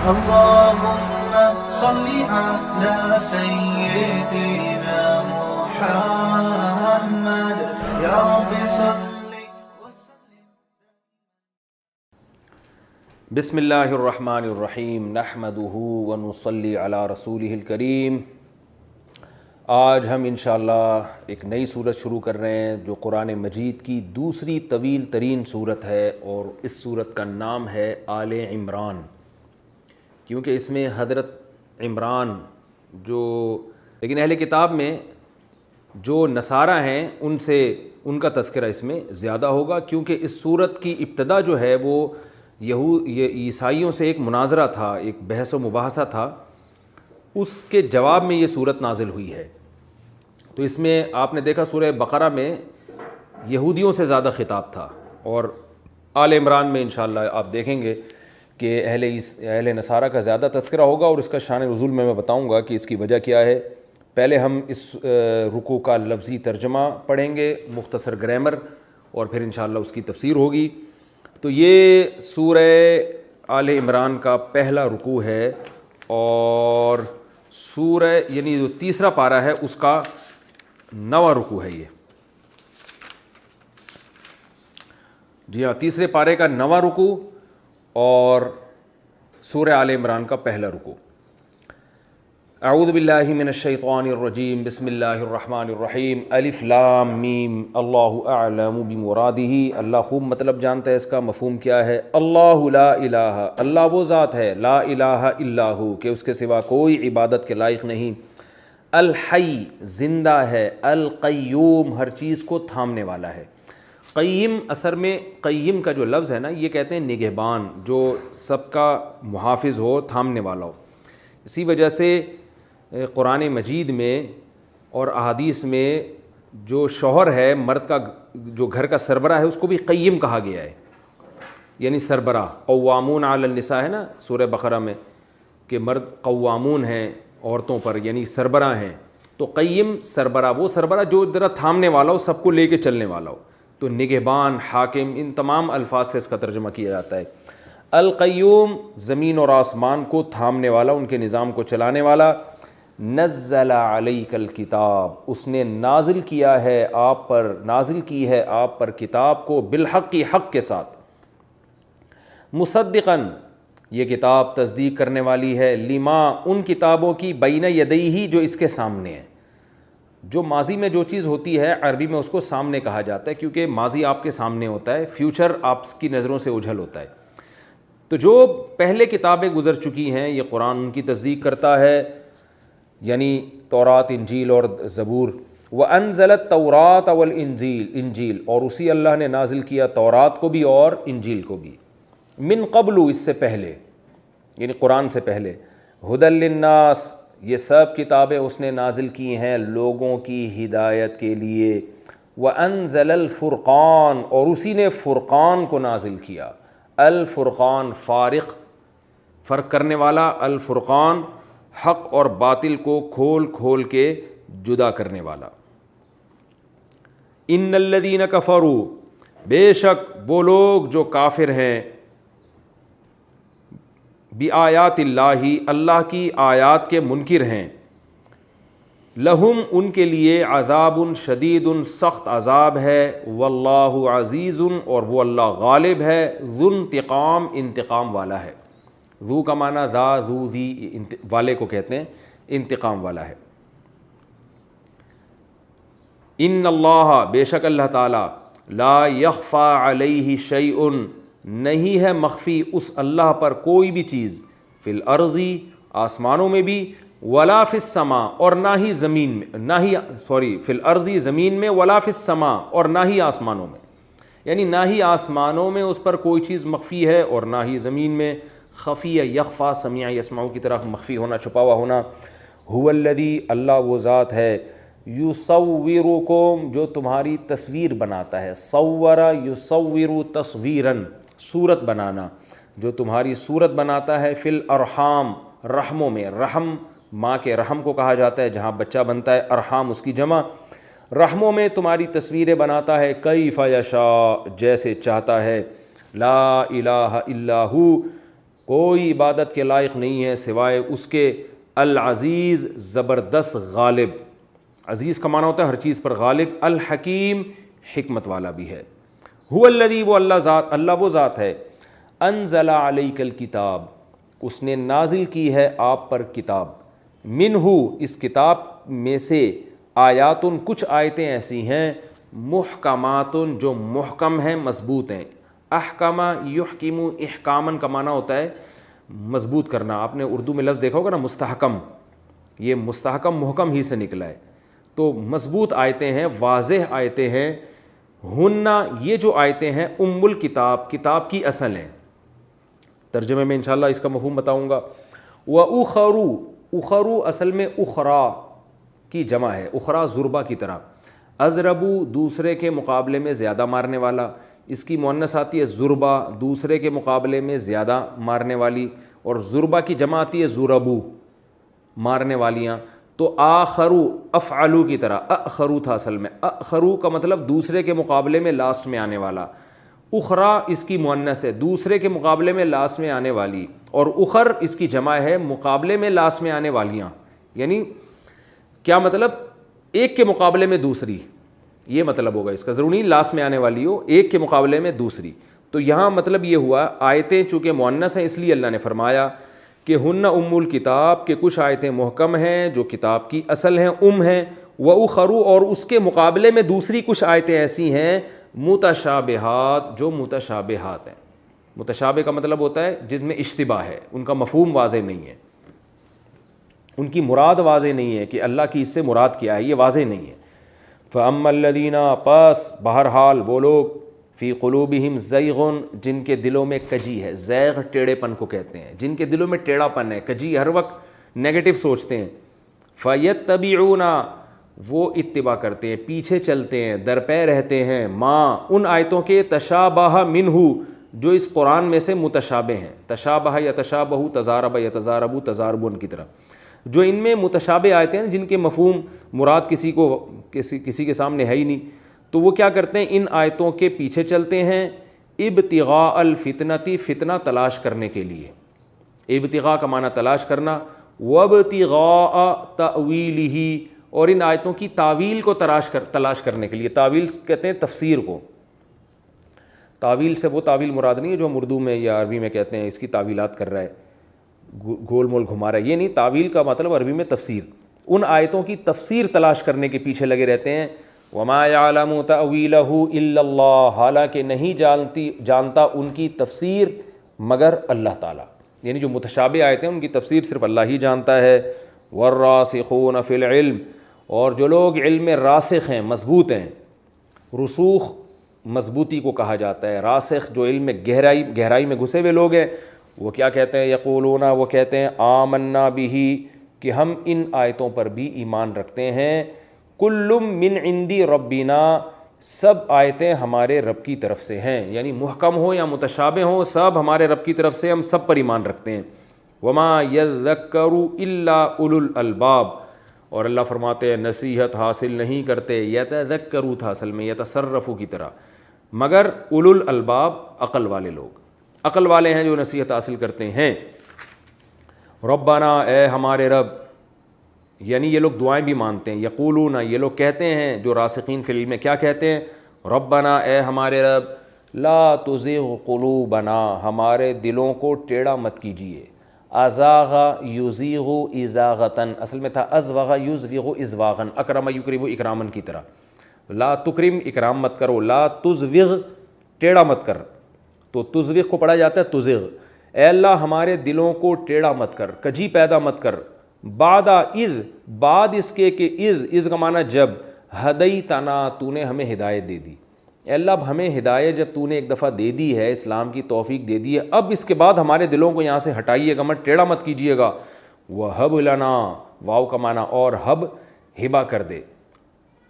اللهم صل على سيدنا محمد يا رب صل وسلم. بسم اللہ الرحمن الرحیم نحمدہ ونصلی علی رسولہ الکریم. آج ہم انشاءاللہ ایک نئی صورت شروع کر رہے ہیں جو قرآن مجید کی دوسری طویل ترین صورت ہے، اور اس صورت کا نام ہے آل عمران، کیونکہ اس میں حضرت عمران لیکن اہل کتاب میں جو نصارہ ہیں ان کا تذکرہ اس میں زیادہ ہوگا، کیونکہ اس صورت کی ابتدا جو ہے وہ عیسائیوں سے ایک مناظرہ تھا، ایک بحث و مباحثہ تھا، اس کے جواب میں یہ صورت نازل ہوئی ہے. تو اس میں آپ نے دیکھا سورہ بقرہ میں یہودیوں سے زیادہ خطاب تھا، اور آل عمران میں انشاءاللہ آپ دیکھیں گے کہ اہل نصارہ کا زیادہ تذکرہ ہوگا، اور اس کا شان نزول میں بتاؤں گا کہ اس کی وجہ کیا ہے. پہلے ہم اس رکوع کا لفظی ترجمہ پڑھیں گے، مختصر گرامر، اور پھر انشاءاللہ اس کی تفسیر ہوگی. تو یہ سورہ آل عمران کا پہلا رکوع ہے، اور سورہ یعنی جو تیسرا پارہ ہے اس کا 9واں رکوع ہے یہ. جی ہاں، تیسرے پارے کا 9واں رکوع اور سورہ آل عمران کا پہلا رکوع. اعوذ باللہ من الشیطان الرجیم، بسم اللہ الرحمن الرحیم. الف لام میم، اللہ اعلم بمرادہ، اللہ خوب مطلب جانتا ہے اس کا مفہوم کیا ہے. اللہ لا الہ، اللہ وہ ذات ہے، لا الہ الا ہو، کہ اس کے سوا کوئی عبادت کے لائق نہیں. الحی، زندہ ہے، القیوم، ہر چیز کو تھامنے والا ہے. قیم، اثر میں قیم کا جو لفظ ہے نا، یہ کہتے ہیں نگہبان، جو سب کا محافظ ہو، تھامنے والا ہو. اسی وجہ سے قرآن مجید میں اور احادیث میں جو شوہر ہے، مرد کا جو گھر کا سربراہ ہے، اس کو بھی قیم کہا گیا ہے، یعنی سربراہ. قوامون علی النساء ہے نا سورہ بقرہ میں، کہ مرد قوامون ہیں عورتوں پر، یعنی سربراہ ہیں. تو قیم سربراہ، وہ سربراہ جو ذرا تھامنے والا ہو، سب کو لے کے چلنے والا ہو. تو نگہبان، حاکم، ان تمام الفاظ سے اس کا ترجمہ کیا جاتا ہے. القیوم، زمین اور آسمان کو تھامنے والا، ان کے نظام کو چلانے والا. نزل علیک الکتاب، اس نے نازل کی ہے آپ پر کتاب کو، بالحق، کی حق کے ساتھ. مصدقاً، یہ کتاب تصدیق کرنے والی ہے، لما، ان کتابوں کی، بین یدیہ، جو اس کے سامنے ہے. جو ماضی میں جو چیز ہوتی ہے عربی میں اس کو سامنے کہا جاتا ہے، کیونکہ ماضی آپ کے سامنے ہوتا ہے، فیوچر آپ کی نظروں سے اوجھل ہوتا ہے. تو جو پہلے کتابیں گزر چکی ہیں، یہ قرآن ان کی تصدیق کرتا ہے، یعنی تورات، انجیل اور زبور. وَأَنزَلَ التَّوْرَاةَ وَالْإِنجِيلَ، اور اسی اللہ نے نازل کیا تورات کو بھی اور انجیل کو بھی. من قبل، اس سے پہلے، یعنی قرآن سے پہلے. ہدی للناس، یہ سب کتابیں اس نے نازل کی ہیں لوگوں کی ہدایت کے لیے. وَأَنزَلَ الْفُرْقَانَ، اور اسی نے فرقان کو نازل کیا. الفرقان، فارق، فرق کرنے والا. الفرقان، حق اور باطل کو کھول کھول کے جدا کرنے والا. ان الذین کفروا، بے شک وہ لوگ جو کافر ہیں، بآیات اللہ، اللہ کی آیات کے منکر ہیں. لہم، ان کے لیے، عذاب شدید، سخت عذاب ہے. واللہ عزیز، اور وہ اللہ غالب ہے. ذو انتقام، انتقام والا ہے. ذو کا معنی ذا، ذو، ذی، والے کو کہتے ہیں، انتقام والا ہے. ان اللہ، بے شک اللہ تعالی، لا یخفی علیہ شیء، نہیں ہے مخفی اس اللہ پر کوئی بھی چیز. فی الارض، آسمانوں میں بھی. ولا فی السماء، اور نہ ہی زمین میں، فی الارض، زمین میں. ولا فی السماء، اور نہ ہی آسمانوں میں، یعنی نہ ہی آسمانوں میں اس پر کوئی چیز مخفی ہے اور نہ ہی زمین میں. خفی، یخفا، سمیع یسمع کی طرح مخفی ہونا، چھپا ہوا ہونا. هو الذی، اللہ وہ ذات ہے. یصورکم، جو تمہاری تصویر بناتا ہے. صور یصور تصویراً، صورت بنانا، جو تمہاری صورت بناتا ہے. فی الارحام، رحموں میں. رحم، ماں کے رحم کو کہا جاتا ہے جہاں بچہ بنتا ہے. ارحام اس کی جمع. رحموں میں تمہاری تصویریں بناتا ہے. کیف یشاء، جیسے چاہتا ہے. لا الہ الا ہو، کوئی عبادت کے لائق نہیں ہے سوائے اس کے العزیز زبردست غالب. عزیز کا معنی ہوتا ہے ہر چیز پر غالب. الحکیم حکمت والا بھی ہے. هو الذی وہ اللہ وہ ذات ہے انزل علیک الکتاب اس نے نازل کی ہے آپ پر کتاب. منہ اس کتاب میں سے آیاتن کچھ آیتیں ایسی ہیں محکماتن جو محکم ہیں مضبوط ہیں. احکمہ یحکم احکامن کا معنی ہوتا ہے مضبوط کرنا. آپ نے اردو میں لفظ دیکھا ہوگا نا مستحکم, یہ مستحکم محکم ہی سے نکلا ہے. تو مضبوط آیتیں ہیں, واضح آیتیں ہیں. ہننا یہ جو آیتیں ہیں ام الکتاب کتاب کی اصل ہیں. ترجمے میں انشاءاللہ اس کا مفہوم بتاؤں گا. وَأُخَرُ اخرو اصل میں اخرا کی جمع ہے, اخرا ضربہ کی طرح. اضربو دوسرے کے مقابلے میں زیادہ مارنے والا, اس کی مؤنث آتی ہے ضربہ دوسرے کے مقابلے میں زیادہ مارنے والی, اور ضربہ کی جمع آتی ہے ضربو مارنے والیاں. تو آخرو افعلو کی طرح اخرو تھا اصل میں. اخرو کا مطلب دوسرے کے مقابلے میں لاسٹ میں آنے والا. اخرا اس کی مؤنث ہے دوسرے کے مقابلے میں لاسٹ میں آنے والی, اور اخر اس کی جمع ہے مقابلے میں لاسٹ میں آنے والیاں. یعنی کیا مطلب, ایک کے مقابلے میں دوسری, یہ مطلب ہوگا اس کا. ضروری نہیں لاسٹ میں آنے والی ہو, ایک کے مقابلے میں دوسری. تو یہاں مطلب یہ ہوا آیتیں چونکہ مؤنث ہیں اس لیے اللہ نے فرمایا کہ ہن ام الکتاب کے کچھ آیتیں محکم ہیں جو کتاب کی اصل ہیں ہیں. وَأُخَرُ اور اس کے مقابلے میں دوسری کچھ آیتیں ایسی ہیں متشابہات جو متشابہات ہیں. متشابہ کا مطلب ہوتا ہے جس میں اشتباہ ہے, ان کا مفہوم واضح نہیں ہے, ان کی مراد واضح نہیں ہے کہ اللہ کی اس سے مراد کیا ہے, یہ واضح نہیں ہے. فَأَمَّا الَّذِينَ پس بہرحال وہ لوگ فی قلوبہم زیغ جن کے دلوں میں کجی ہے. زیغ ٹیڑھے پن کو کہتے ہیں, جن کے دلوں میں ٹیڑھا پن ہے, کجی, ہر وقت نیگیٹو سوچتے ہیں. فَيَتَّبِعُونَ وہ اتباع کرتے ہیں, پیچھے چلتے ہیں, درپے رہتے ہیں, ماں ان آیتوں کے تشابہ منہ جو اس قرآن میں سے متشابہ ہیں. تشابہ یتشابہ, تزارب یتزارب, تزاربن کی طرح جو ان میں متشابہ آیتیں ہیں جن کے مفہوم مراد کسی کے سامنے ہے ہی نہیں. تو وہ کیا کرتے ہیں, ان آیتوں کے پیچھے چلتے ہیں ابتغاء الفتنتی فتنہ تلاش کرنے کے لیے. ابتغاء کا معنی تلاش کرنا, وابتغاء تأویلہ اور ان آیتوں کی تعویل کو تلاش کرنے کے لیے. تعویل کہتے ہیں تفسیر کو. تعویل سے وہ تعویل مراد نہیں ہے جو ہم اردو میں یا عربی میں کہتے ہیں اس کی تعویلات کر رہا ہے, گول مول گھما رہا ہے, یہ نہیں. تعویل کا مطلب عربی میں تفسیر. ان آیتوں کی تفسیر تلاش کرنے کے پیچھے لگے رہتے ہیں. وما يعلم تأویلہ الا اللہ حالانکہ نہیں جانتا ان کی تفسیر مگر اللہ تعالیٰ. یعنی جو متشابہ آیتیں ہیں ان کی تفسیر صرف اللہ ہی جانتا ہے. والراسخون فی العلم اور جو لوگ علم میں راسخ ہیں مضبوط ہیں. رسوخ مضبوطی کو کہا جاتا ہے. راسخ جو علم میں گہرائی میں گھسے ہوئے لوگ ہیں وہ کیا کہتے ہیں, یقولون وہ کہتے ہیں آمنا بہ کہ ہم ان آیتوں پر بھی ایمان رکھتے ہیں. کل من عندی ربنا سب آیتیں ہمارے رب کی طرف سے ہیں, یعنی محکم ہو یا متشابہ ہو سب ہمارے رب کی طرف سے, ہم سب پر ایمان رکھتے ہیں. وما یذکر الا اولو الالباب اور اللہ فرماتے ہیں نصیحت حاصل نہیں کرتے, یتذکروا تھا اصل میں یتصرفوا کی طرح, مگر اولو الالباب عقل والے لوگ. عقل والے ہیں جو نصیحت حاصل کرتے ہیں. ربنا اے ہمارے رب, یعنی یہ لوگ دعائیں بھی مانتے ہیں. یقولون یہ لوگ کہتے ہیں جو راسخین فی العلم میں کیا کہتے ہیں, ربنا اے ہمارے رب, لا تزغ قلوبنا ہمارے دلوں کو ٹیڑھا مت کیجیے. ازاغ یزیغ ازاغتن اصل میں تھا ازوغ یزوغ ازواغن, اکرم یکرم اکرامن کی طرح. لا تکرم اکرام مت کرو, لا تزوغ ٹیڑھا مت کر, تو تزوغ کو پڑھا جاتا ہے تزغ. اے اللہ ہمارے دلوں کو ٹیڑھا مت کر, کجی پیدا مت کر. بعد اذ بعد اس کے کہ از کا معنی جب, ہدیتنا تو نے ہمیں ہدایت دے دی. اے اللہ اب ہمیں ہدایت جب تو نے ایک دفعہ دے دی ہے, اسلام کی توفیق دے دی ہے, اب اس کے بعد ہمارے دلوں کو یہاں سے ہٹائیے گا مت, ٹیڑھا مت کیجیے گا. وہب لنا واو کا معنی اور ہب ہبا کر دے.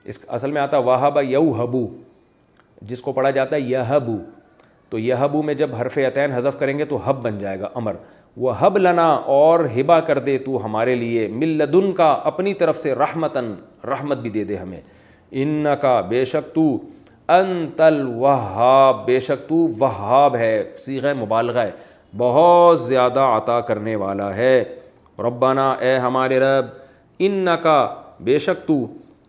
اس اصل میں آتا وہب یوہبو جس کو پڑھا جاتا ہے یہبو, تو یہبو میں جب حرف عطین حذف کریں گے تو ہب بن جائے گا امر. وہب لنا اور ہبا کر دے تو ہمارے لیے, من لدن کا اپنی طرف سے, رحمتن رحمت بھی دے دے ہمیں. انکا بے شک تو, انت الوہاب بے شک تو وہاب ہے, صیغہ مبالغہ ہے. بہت زیادہ عطا کرنے والا ہے۔ ربنا اے ہمارے رب، انکا بے شک تو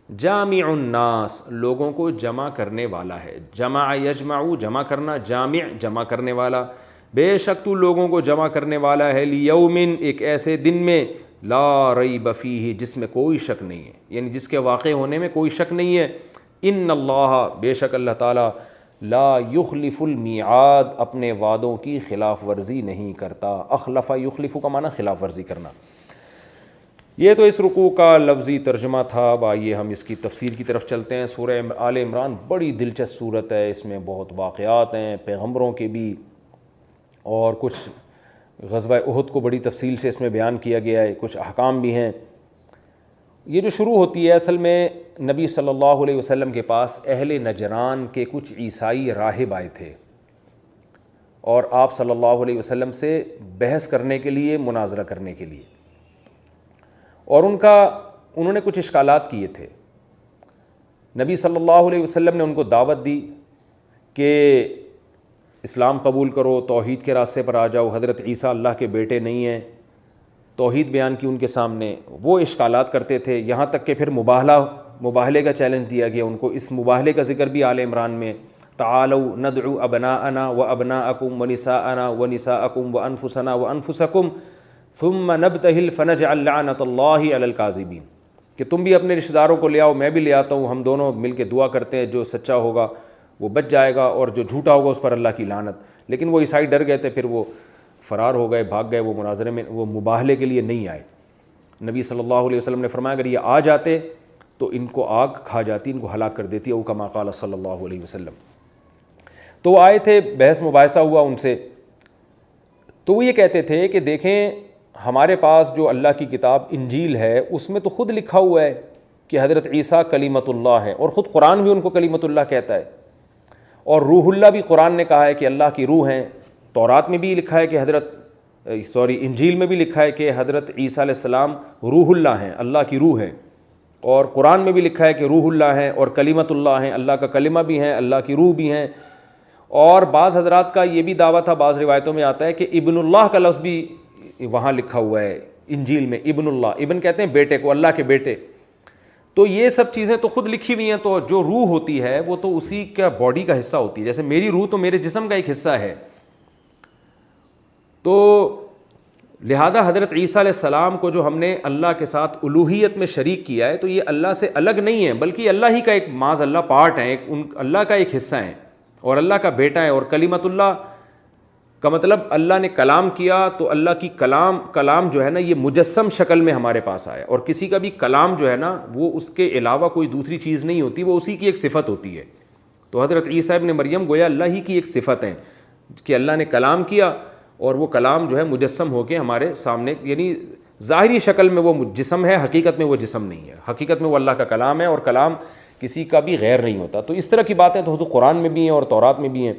جامع الناس لوگوں کو جمع کرنے والا ہے، جمع یجمع جمع کرنا، جامع جمع کرنے والا، بے شک تو لوگوں کو جمع کرنے والا ہے، لیومن ایک ایسے دن میں لا ریب فیہ جس میں کوئی شک نہیں ہے، یعنی جس کے واقع ہونے میں کوئی شک نہیں ہے۔ ان اللہ بے شک اللہ تعالیٰ لا یخلف المیعاد اپنے وعدوں کی خلاف ورزی نہیں کرتا۔ اخلف یخلف کا معنی خلاف ورزی کرنا۔ یہ تو اس رکوع کا لفظی ترجمہ تھا۔ اب آئیے ہم اس کی تفسیر کی طرف چلتے ہیں۔ سورہ آل عمران بڑی دلچسپ صورت ہے، اس میں بہت واقعات ہیں پیغمبروں کے بھی، اور کچھ غزوہ احد کو بڑی تفصیل سے اس میں بیان کیا گیا ہے، کچھ احکام بھی ہیں۔ یہ جو شروع ہوتی ہے اصل میں نبی صلی اللہ علیہ وسلم کے پاس اہل نجران کے کچھ عیسائی راہب آئے تھے، اور آپ صلی اللہ علیہ وسلم سے بحث کرنے کے لیے، مناظرہ کرنے کے لیے، اور انہوں نے کچھ اشکالات کیے تھے۔ نبی صلی اللہ علیہ وسلم نے ان کو دعوت دی کہ اسلام قبول کرو، توحید کے راستے پر آ جاؤ، حضرت عیسیٰ اللہ کے بیٹے نہیں ہیں، توحید بیان کی ان کے سامنے۔ وہ اشکالات کرتے تھے، یہاں تک کہ پھر مباہلے کا چیلنج دیا گیا ان کو۔ اس مباہلے کا ذکر بھی آل عمران میں، تعالوا ندعو ابناءنا وابناءکم ونساءنا ونساءکم وانفسنا وانفسکم ثم نبتہل فنجعل لعنت اللہ علی الکاذبین، کہ تم بھی اپنے رشتہ داروں کو لے آؤ، میں بھی لے آتا ہوں، ہم دونوں مل کے دعا کرتے ہیں، جو سچا ہوگا وہ بچ جائے گا اور جو جھوٹا ہوگا اس پر اللہ کی لعنت۔ لیکن وہ عیسائی ڈر گئے تھے، پھر وہ فرار ہو گئے، بھاگ گئے، وہ مناظرے میں، وہ مباہلے کے لیے نہیں آئے۔ نبی صلی اللہ علیہ وسلم نے فرمایا اگر یہ آ جاتے تو ان کو آگ کھا جاتی، ان کو ہلاک کر دیتی، او کما قال صلی اللہ علیہ وسلم۔ تو وہ آئے تھے، بحث مباحثہ ہوا ان سے، تو وہ یہ کہتے تھے کہ دیکھیں ہمارے پاس جو اللہ کی کتاب انجیل ہے اس میں تو خود لکھا ہوا ہے کہ حضرت عیسیٰ کلیمت اللہ ہے، اور خود قرآن بھی ان کو کلیمت اللہ کہتا ہے، اور روح اللہ بھی قرآن نے کہا ہے کہ اللہ کی روح ہیں۔ تورات میں بھی لکھا ہے کہ انجیل میں بھی لکھا ہے کہ حضرت عیسیٰ علیہ السلام روح اللہ ہیں، اللہ کی روح ہے، اور قرآن میں بھی لکھا ہے کہ روح اللہ ہیں اور کلیمت اللہ ہیں، اللہ کا کلمہ بھی ہیں، اللہ کی روح بھی ہیں۔ اور بعض حضرات کا یہ بھی دعویٰ تھا، بعض روایتوں میں آتا ہے کہ ابن اللہ کا لفظ بھی وہاں لکھا ہوا ہے انجیل میں، ابن اللہ، ابن کہتے ہیں بیٹے کو، اللہ کے بیٹے۔ تو یہ سب چیزیں تو خود لکھی ہوئی ہیں، تو جو روح ہوتی ہے وہ تو اسی کا باڈی کا حصہ ہوتی ہے، جیسے میری روح تو میرے جسم کا ایک حصہ ہے۔ تو لہذا حضرت عیسیٰ علیہ السلام کو جو ہم نے اللہ کے ساتھ الوہیت میں شریک کیا ہے، تو یہ اللہ سے الگ نہیں ہے، بلکہ اللہ ہی کا ایک معاذ اللہ پارٹ ہے، اللہ کا ایک حصہ ہے، اور اللہ کا بیٹا ہے۔ اور کلمت اللہ کا مطلب اللہ نے کلام کیا، تو اللہ کی کلام جو ہے نا یہ مجسم شکل میں ہمارے پاس آیا، اور کسی کا بھی کلام جو ہے نا وہ اس کے علاوہ کوئی دوسری چیز نہیں ہوتی، وہ اسی کی ایک صفت ہوتی ہے۔ تو حضرت عیسیٰ ابن مریم گویا اللہ ہی کی ایک صفت ہے کہ اللہ نے کلام کیا، اور وہ کلام جو ہے مجسم ہو کے ہمارے سامنے، یعنی ظاہری شکل میں وہ جسم ہے، حقیقت میں وہ جسم نہیں ہے، حقیقت میں وہ اللہ کا کلام ہے، اور کلام کسی کا بھی غیر نہیں ہوتا۔ تو اس طرح کی باتیں تو قرآن میں بھی ہیں اور تورات میں بھی ہیں۔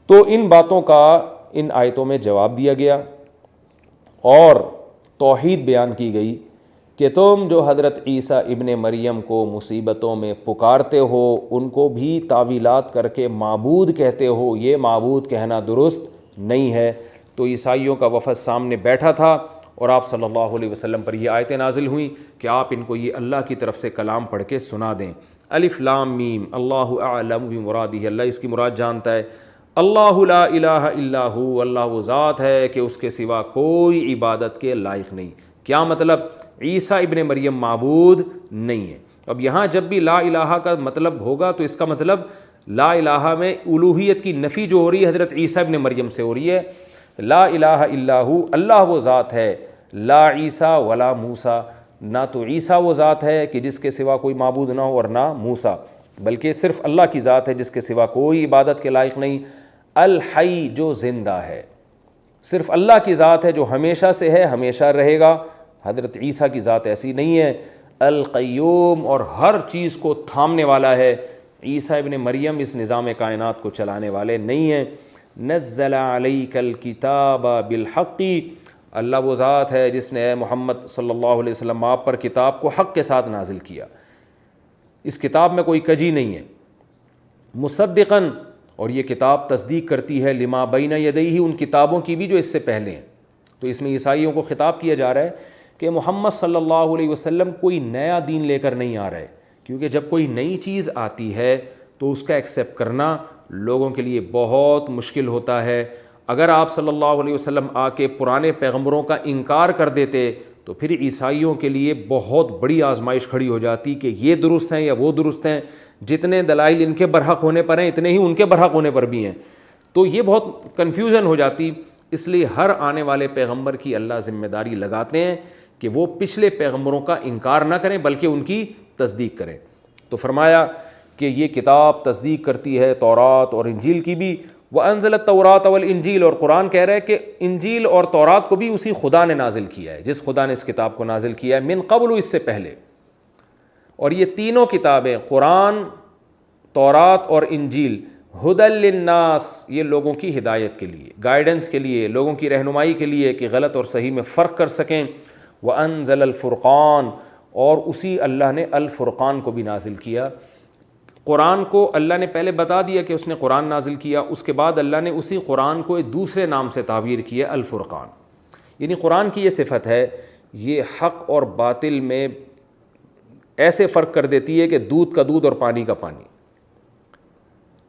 تو ان باتوں کا ان آیتوں میں جواب دیا گیا، اور توحید بیان کی گئی کہ تم جو حضرت عیسیٰ ابن مریم کو مصیبتوں میں پکارتے ہو، ان کو بھی تعویلات کر کے معبود کہتے ہو، یہ معبود کہنا درست نہیں ہے۔ تو عیسائیوں کا وفد سامنے بیٹھا تھا، اور آپ صلی اللہ علیہ وسلم پر یہ آیتیں نازل ہوئیں کہ آپ ان کو یہ اللہ کی طرف سے کلام پڑھ کے سنا دیں۔ الف لام میم، اللہ اعلم بمرادہ، اللہ اس کی مراد جانتا ہے۔ اللہ لا الہ الا ہو، اللہ وہ ذات ہے کہ اس کے سوا کوئی عبادت کے لائق نہیں۔ کیا مطلب؟ عیسیٰ ابن مریم معبود نہیں ہے۔ اب یہاں جب بھی لا الہ کا مطلب ہوگا تو اس کا مطلب لا الہ میں الوہیت کی نفی جو ہو رہی ہے حضرت عیسیٰ ابن مریم سے ہو رہی ہے۔ لا الہ الا ہو، اللہ وہ ذات ہے، لا عیسیٰ ولا موسیٰ، نہ تو عیسیٰ وہ ذات ہے کہ جس کے سوا کوئی معبود نہ ہو، اور نہ موسیٰ، بلکہ صرف اللہ کی ذات ہے جس کے سوا کوئی عبادت کے لائق نہیں۔ الحی، جو زندہ ہے، صرف اللہ کی ذات ہے جو ہمیشہ سے ہے، ہمیشہ رہے گا۔ حضرت عیسیٰ کی ذات ایسی نہیں ہے۔ القیوم، اور ہر چیز کو تھامنے والا ہے۔ عیسیٰ ابن مریم اس نظام کائنات کو چلانے والے نہیں ہیں۔ نزل علیک الکتاب بالحق، اللہ وہ ذات ہے جس نے محمد صلی اللہ علیہ وسلم آپ پر کتاب کو حق کے ساتھ نازل کیا، اس کتاب میں کوئی کجی نہیں ہے۔ مصدقاً، اور یہ کتاب تصدیق کرتی ہے لما بین یدیہ، ان کتابوں کی بھی جو اس سے پہلے ہیں۔ تو اس میں عیسائیوں کو خطاب کیا جا رہا ہے کہ محمد صلی اللہ علیہ وسلم کوئی نیا دین لے کر نہیں آ رہے، کیونکہ جب کوئی نئی چیز آتی ہے تو اس کا ایکسیپٹ کرنا لوگوں کے لیے بہت مشکل ہوتا ہے۔ اگر آپ صلی اللہ علیہ وسلم آ کے پرانے پیغمبروں کا انکار کر دیتے تو پھر عیسائیوں کے لیے بہت بڑی آزمائش کھڑی ہو جاتی کہ یہ درست ہیں یا وہ درست ہیں، جتنے دلائل ان کے برحق ہونے پر ہیں اتنے ہی ان کے برحق ہونے پر بھی ہیں، تو یہ بہت کنفیوژن ہو جاتی۔ اس لیے ہر آنے والے پیغمبر کی اللہ ذمہ داری لگاتے ہیں کہ وہ پچھلے پیغمبروں کا انکار نہ کریں بلکہ ان کی تصدیق کریں۔ تو فرمایا کہ یہ کتاب تصدیق کرتی ہے تورات اور انجیل کی بھی۔ وَأَنزَلَ التَّوْرَاةَ وَالْإِنجِيلَ، اور قرآن کہہ رہا ہے کہ انجیل اور تورات کو بھی اسی خدا نے نازل کیا ہے، جس خدا نے اس کتاب کو نازل کیا ہے، من قبل، اس سے پہلے۔ اور یہ تینوں کتابیں قرآن، تورات اور انجیل ہدی للناس، یہ لوگوں کی ہدایت کے لیے، گائیڈنس کے لیے، لوگوں کی رہنمائی کے لیے کہ غلط اور صحیح میں فرق کر سکیں۔ وَأَنزَلَ الْفُرْقَانَ، اور اسی اللہ نے الفرقان کو بھی نازل کیا۔ قرآن کو اللہ نے پہلے بتا دیا کہ اس نے قرآن نازل کیا، اس کے بعد اللہ نے اسی قرآن کو ایک دوسرے نام سے تعبیر کیا، الفرقان۔ یعنی قرآن کی یہ صفت ہے، یہ حق اور باطل میں ایسے فرق کر دیتی ہے کہ دودھ کا دودھ اور پانی کا پانی۔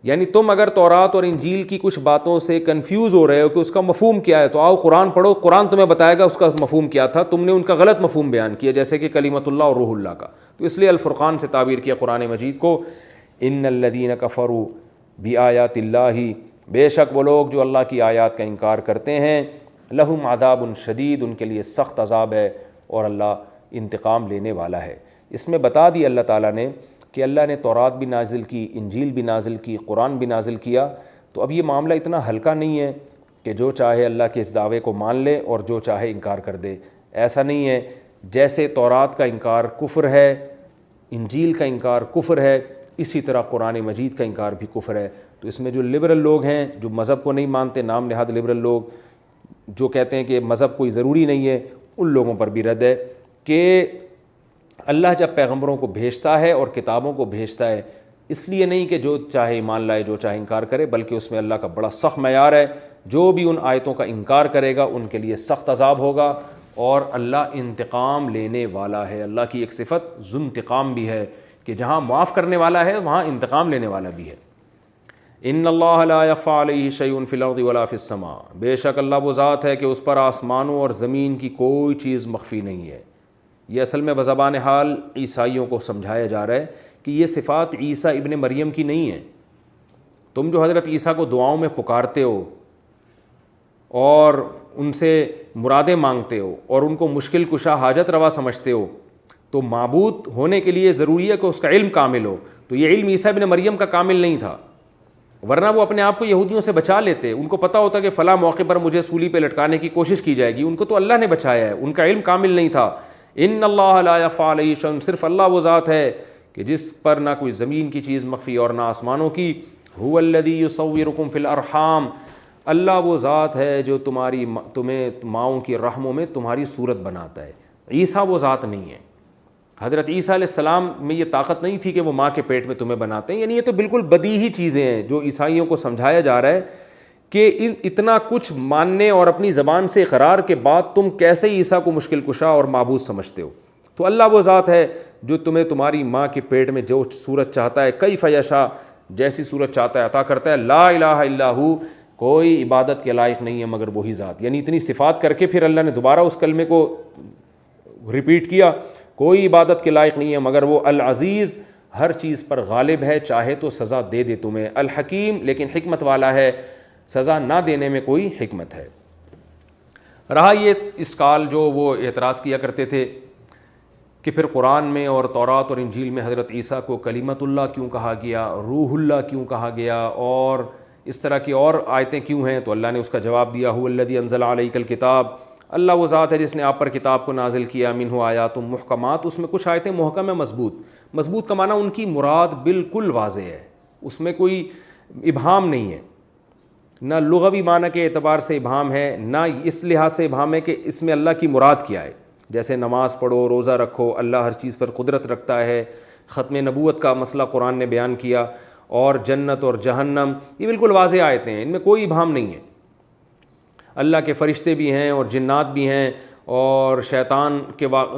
یعنی تم اگر تورات اور انجیل کی کچھ باتوں سے کنفیوز ہو رہے ہو کہ اس کا مفہوم کیا ہے، تو آؤ قرآن پڑھو، قرآن تمہیں بتائے گا اس کا مفہوم کیا تھا، تم نے ان کا غلط مفہوم بیان کیا، جیسے کہ کلمۃ اللہ اور روح اللہ کا۔ تو اس لیے الفرقان سے تعبیر کیا قرآن مجید کو۔ ان الذین کفروا بآیات اللہ، بے شک وہ لوگ جو اللہ کی آیات کا انکار کرتے ہیں، لہم عذاب شدید، ان کے لیے سخت عذاب ہے اور اللہ انتقام لینے والا ہے۔ اس میں بتا دی اللہ تعالیٰ نے کہ اللہ نے تورات بھی نازل کی، انجیل بھی نازل کی، قرآن بھی نازل کیا۔ تو اب یہ معاملہ اتنا ہلکا نہیں ہے کہ جو چاہے اللہ کے اس دعوے کو مان لے اور جو چاہے انکار کر دے، ایسا نہیں ہے۔ جیسے تورات کا انکار کفر ہے، انجیل کا انکار کفر ہے، اسی طرح قرآن مجید کا انکار بھی کفر ہے۔ تو اس میں جو لبرل لوگ ہیں، جو مذہب کو نہیں مانتے، نام نہاد لبرل لوگ جو کہتے ہیں کہ مذہب کوئی ضروری نہیں ہے، ان لوگوں پر بھی رد ہے کہ اللہ جب پیغمبروں کو بھیجتا ہے اور کتابوں کو بھیجتا ہے، اس لیے نہیں کہ جو چاہے ایمان لائے جو چاہے انکار کرے، بلکہ اس میں اللہ کا بڑا سخت معیار ہے۔ جو بھی ان آیتوں کا انکار کرے گا ان کے لیے سخت عذاب ہوگا، اور اللہ انتقام لینے والا ہے۔ اللہ کی ایک صفت ذو انتقام بھی ہے کہ جہاں معاف کرنے والا ہے وہاں انتقام لینے والا بھی ہے۔ ان اللہ لا یخفی علیہ شیء فی الارض ولا فی السماء، بے شک اللہ وہ ذات ہے کہ اس پر آسمانوں اور زمین کی کوئی چیز مخفی نہیں ہے۔ یہ اصل میں بزبان حال عیسائیوں کو سمجھایا جا رہا ہے کہ یہ صفات عیسیٰ ابن مریم کی نہیں ہیں۔ تم جو حضرت عیسیٰ کو دعاؤں میں پکارتے ہو اور ان سے مرادیں مانگتے ہو اور ان کو مشکل کشا حاجت روا سمجھتے ہو، تو معبود ہونے کے لیے ضروری ہے کہ اس کا علم کامل ہو۔ تو یہ علم عیسیٰ ابن مریم کا کامل نہیں تھا، ورنہ وہ اپنے آپ کو یہودیوں سے بچا لیتے۔ ان کو پتہ ہوتا کہ فلاں موقع پر مجھے سولی پہ لٹکانے کی کوشش کی جائے گی، ان کو تو اللہ نے بچایا ہے، ان کا علم کامل نہیں تھا۔ ان اللہ لا یخفی علیہ شیء، صرف اللہ وہ ذات ہے کہ جس پر نہ کوئی زمین کی چیز مخفی اور نہ آسمانوں کی۔ هو الذی یصورکم فی الارحام، اللہ وہ ذات ہے جو تمہیں ماؤں کی رحموں میں تمہاری صورت بناتا ہے۔ عیسیٰ وہ ذات نہیں ہے۔ حضرت عیسیٰ علیہ السلام میں یہ طاقت نہیں تھی کہ وہ ماں کے پیٹ میں تمہیں بناتے ہیں۔ یعنی یہ تو بالکل بدیہی چیزیں ہیں جو عیسائیوں کو سمجھایا جا رہا ہے کہ اتنا کچھ ماننے اور اپنی زبان سے اقرار کے بعد تم کیسے عیسیٰ کو مشکل کشا اور معبود سمجھتے ہو۔ تو اللہ وہ ذات ہے جو تمہیں تمہاری ماں کے پیٹ میں جو صورت چاہتا ہے، کیف یشاء، جیسی صورت چاہتا ہے عطا کرتا ہے۔ لا الہ الا ہو، کوئی عبادت کے لائق نہیں ہے مگر وہی ذات۔ یعنی اتنی صفات کر کے پھر اللہ نے دوبارہ اس کلمے کو ریپیٹ کیا، کوئی عبادت کے لائق نہیں ہے مگر وہ العزیز، ہر چیز پر غالب ہے، چاہے تو سزا دے دے تمہیں، الحکیم، لیکن حکمت والا ہے، سزا نہ دینے میں کوئی حکمت ہے۔ رہا یہ اسکال جو وہ اعتراض کیا کرتے تھے کہ پھر قرآن میں اور تورات اور انجیل میں حضرت عیسیٰ کو کلمت اللہ کیوں کہا گیا، روح اللہ کیوں کہا گیا، اور اس طرح کی اور آیتیں کیوں ہیں؟ تو اللہ نے اس کا جواب دیا، هو الذی انزل علیک الکتاب، اللہ وہ ذات ہے جس نے آپ پر کتاب کو نازل کیا، منہ آیات محکمات، اس میں کچھ آیتیں محکم ہیں، مضبوط کا معنی ان کی مراد بالکل واضح ہے، اس میں کوئی ابہام نہیں ہے، نہ لغوی معنی کے اعتبار سے ابہام ہے، نہ اس لحاظ سے ابہام ہے کہ اس میں اللہ کی مراد کیا ہے۔ جیسے نماز پڑھو، روزہ رکھو، اللہ ہر چیز پر قدرت رکھتا ہے، ختم نبوت کا مسئلہ قرآن نے بیان کیا، اور جنت اور جہنم، یہ بالکل واضح آیتیں ہیں، ان میں کوئی ابہام نہیں ہے۔ اللہ کے فرشتے بھی ہیں اور جنات بھی ہیں، اور شیطان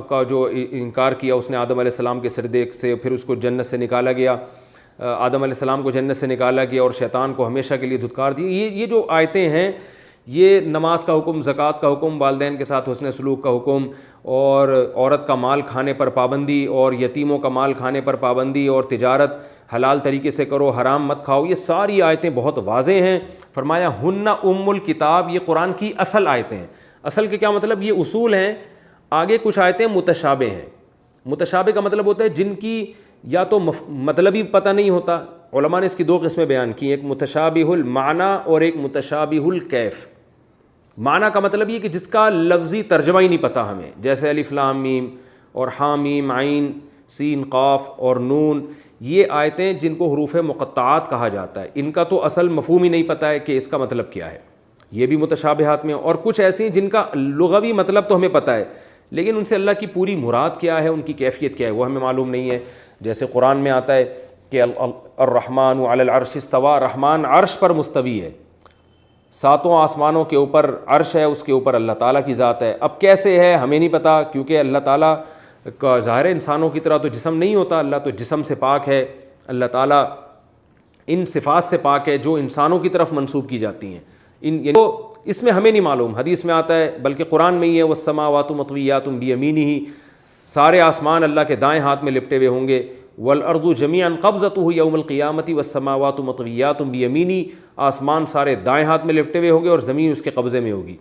کا جو انکار کیا اس نے آدم علیہ السلام کے سجدے سے، پھر اس کو جنت سے نکالا گیا، آدم علیہ السلام کو جنت سے نکالا گیا اور شیطان کو ہمیشہ کے لیے دھتکار دی۔ یہ جو آیتیں ہیں، یہ نماز کا حکم، زکوٰۃ کا حکم، والدین کے ساتھ حسن سلوک کا حکم، اور عورت کا مال کھانے پر پابندی، اور یتیموں کا مال کھانے پر پابندی، اور تجارت حلال طریقے سے کرو، حرام مت کھاؤ، یہ ساری آیتیں بہت واضح ہیں۔ فرمایا ہن ام الکتاب، یہ قرآن کی اصل آیتیں ہیں۔ اصل کے کیا مطلب؟ یہ اصول ہیں۔ آگے کچھ آیتیں متشابہ ہیں۔ متشابہ کا مطلب ہوتا ہے جن کی یا تو مطلب ہی پتہ نہیں ہوتا۔ علماء نے اس کی دو قسمیں بیان کی، ایک متشابہ المعنی اور ایک متشابہ الکیف۔ معنی کا مطلب یہ کہ جس کا لفظی ترجمہ ہی نہیں پتہ ہمیں، جیسے الف لام میم اور حا میم عین سین قاف اور نون، یہ آیتیں جن کو حروف مقطعات کہا جاتا ہے، ان کا تو اصل مفہوم ہی نہیں پتہ ہے کہ اس کا مطلب کیا ہے، یہ بھی متشابہات میں۔ اور کچھ ایسی ہیں جن کا لغوی مطلب تو ہمیں پتہ ہے، لیکن ان سے اللہ کی پوری مراد کیا ہے، ان کی کیفیت کیا ہے، وہ ہمیں معلوم نہیں ہے۔ جیسے قرآن میں آتا ہے کہ الرحمن علی العرش استویٰ، رحمان عرش پر مستوی ہے، ساتوں آسمانوں کے اوپر عرش ہے، اس کے اوپر اللہ تعالیٰ کی ذات ہے۔ اب کیسے ہے ہمیں نہیں پتہ، کیونکہ اللہ تعالیٰ کا ظاہر انسانوں کی طرح تو جسم نہیں ہوتا، اللہ تو جسم سے پاک ہے، اللہ تعالیٰ ان صفات سے پاک ہے جو انسانوں کی طرف منسوب کی جاتی ہیں، تو اس میں ہمیں نہیں معلوم۔ حدیث میں آتا ہے، بلکہ قرآن میں ہی ہے، والسماوات مطویات بیمینہ، سارے آسمان اللہ کے دائیں ہاتھ میں لپٹے ہوئے ہوں گے، والارض جمیعا قبضتہ یوم القیامۃ والسماوات مطویات بیمینہ، آسمان سارے دائیں ہاتھ میں لپٹے ہوئے ہوں گے اور زمین اس کے قبضے میں ہوگی۔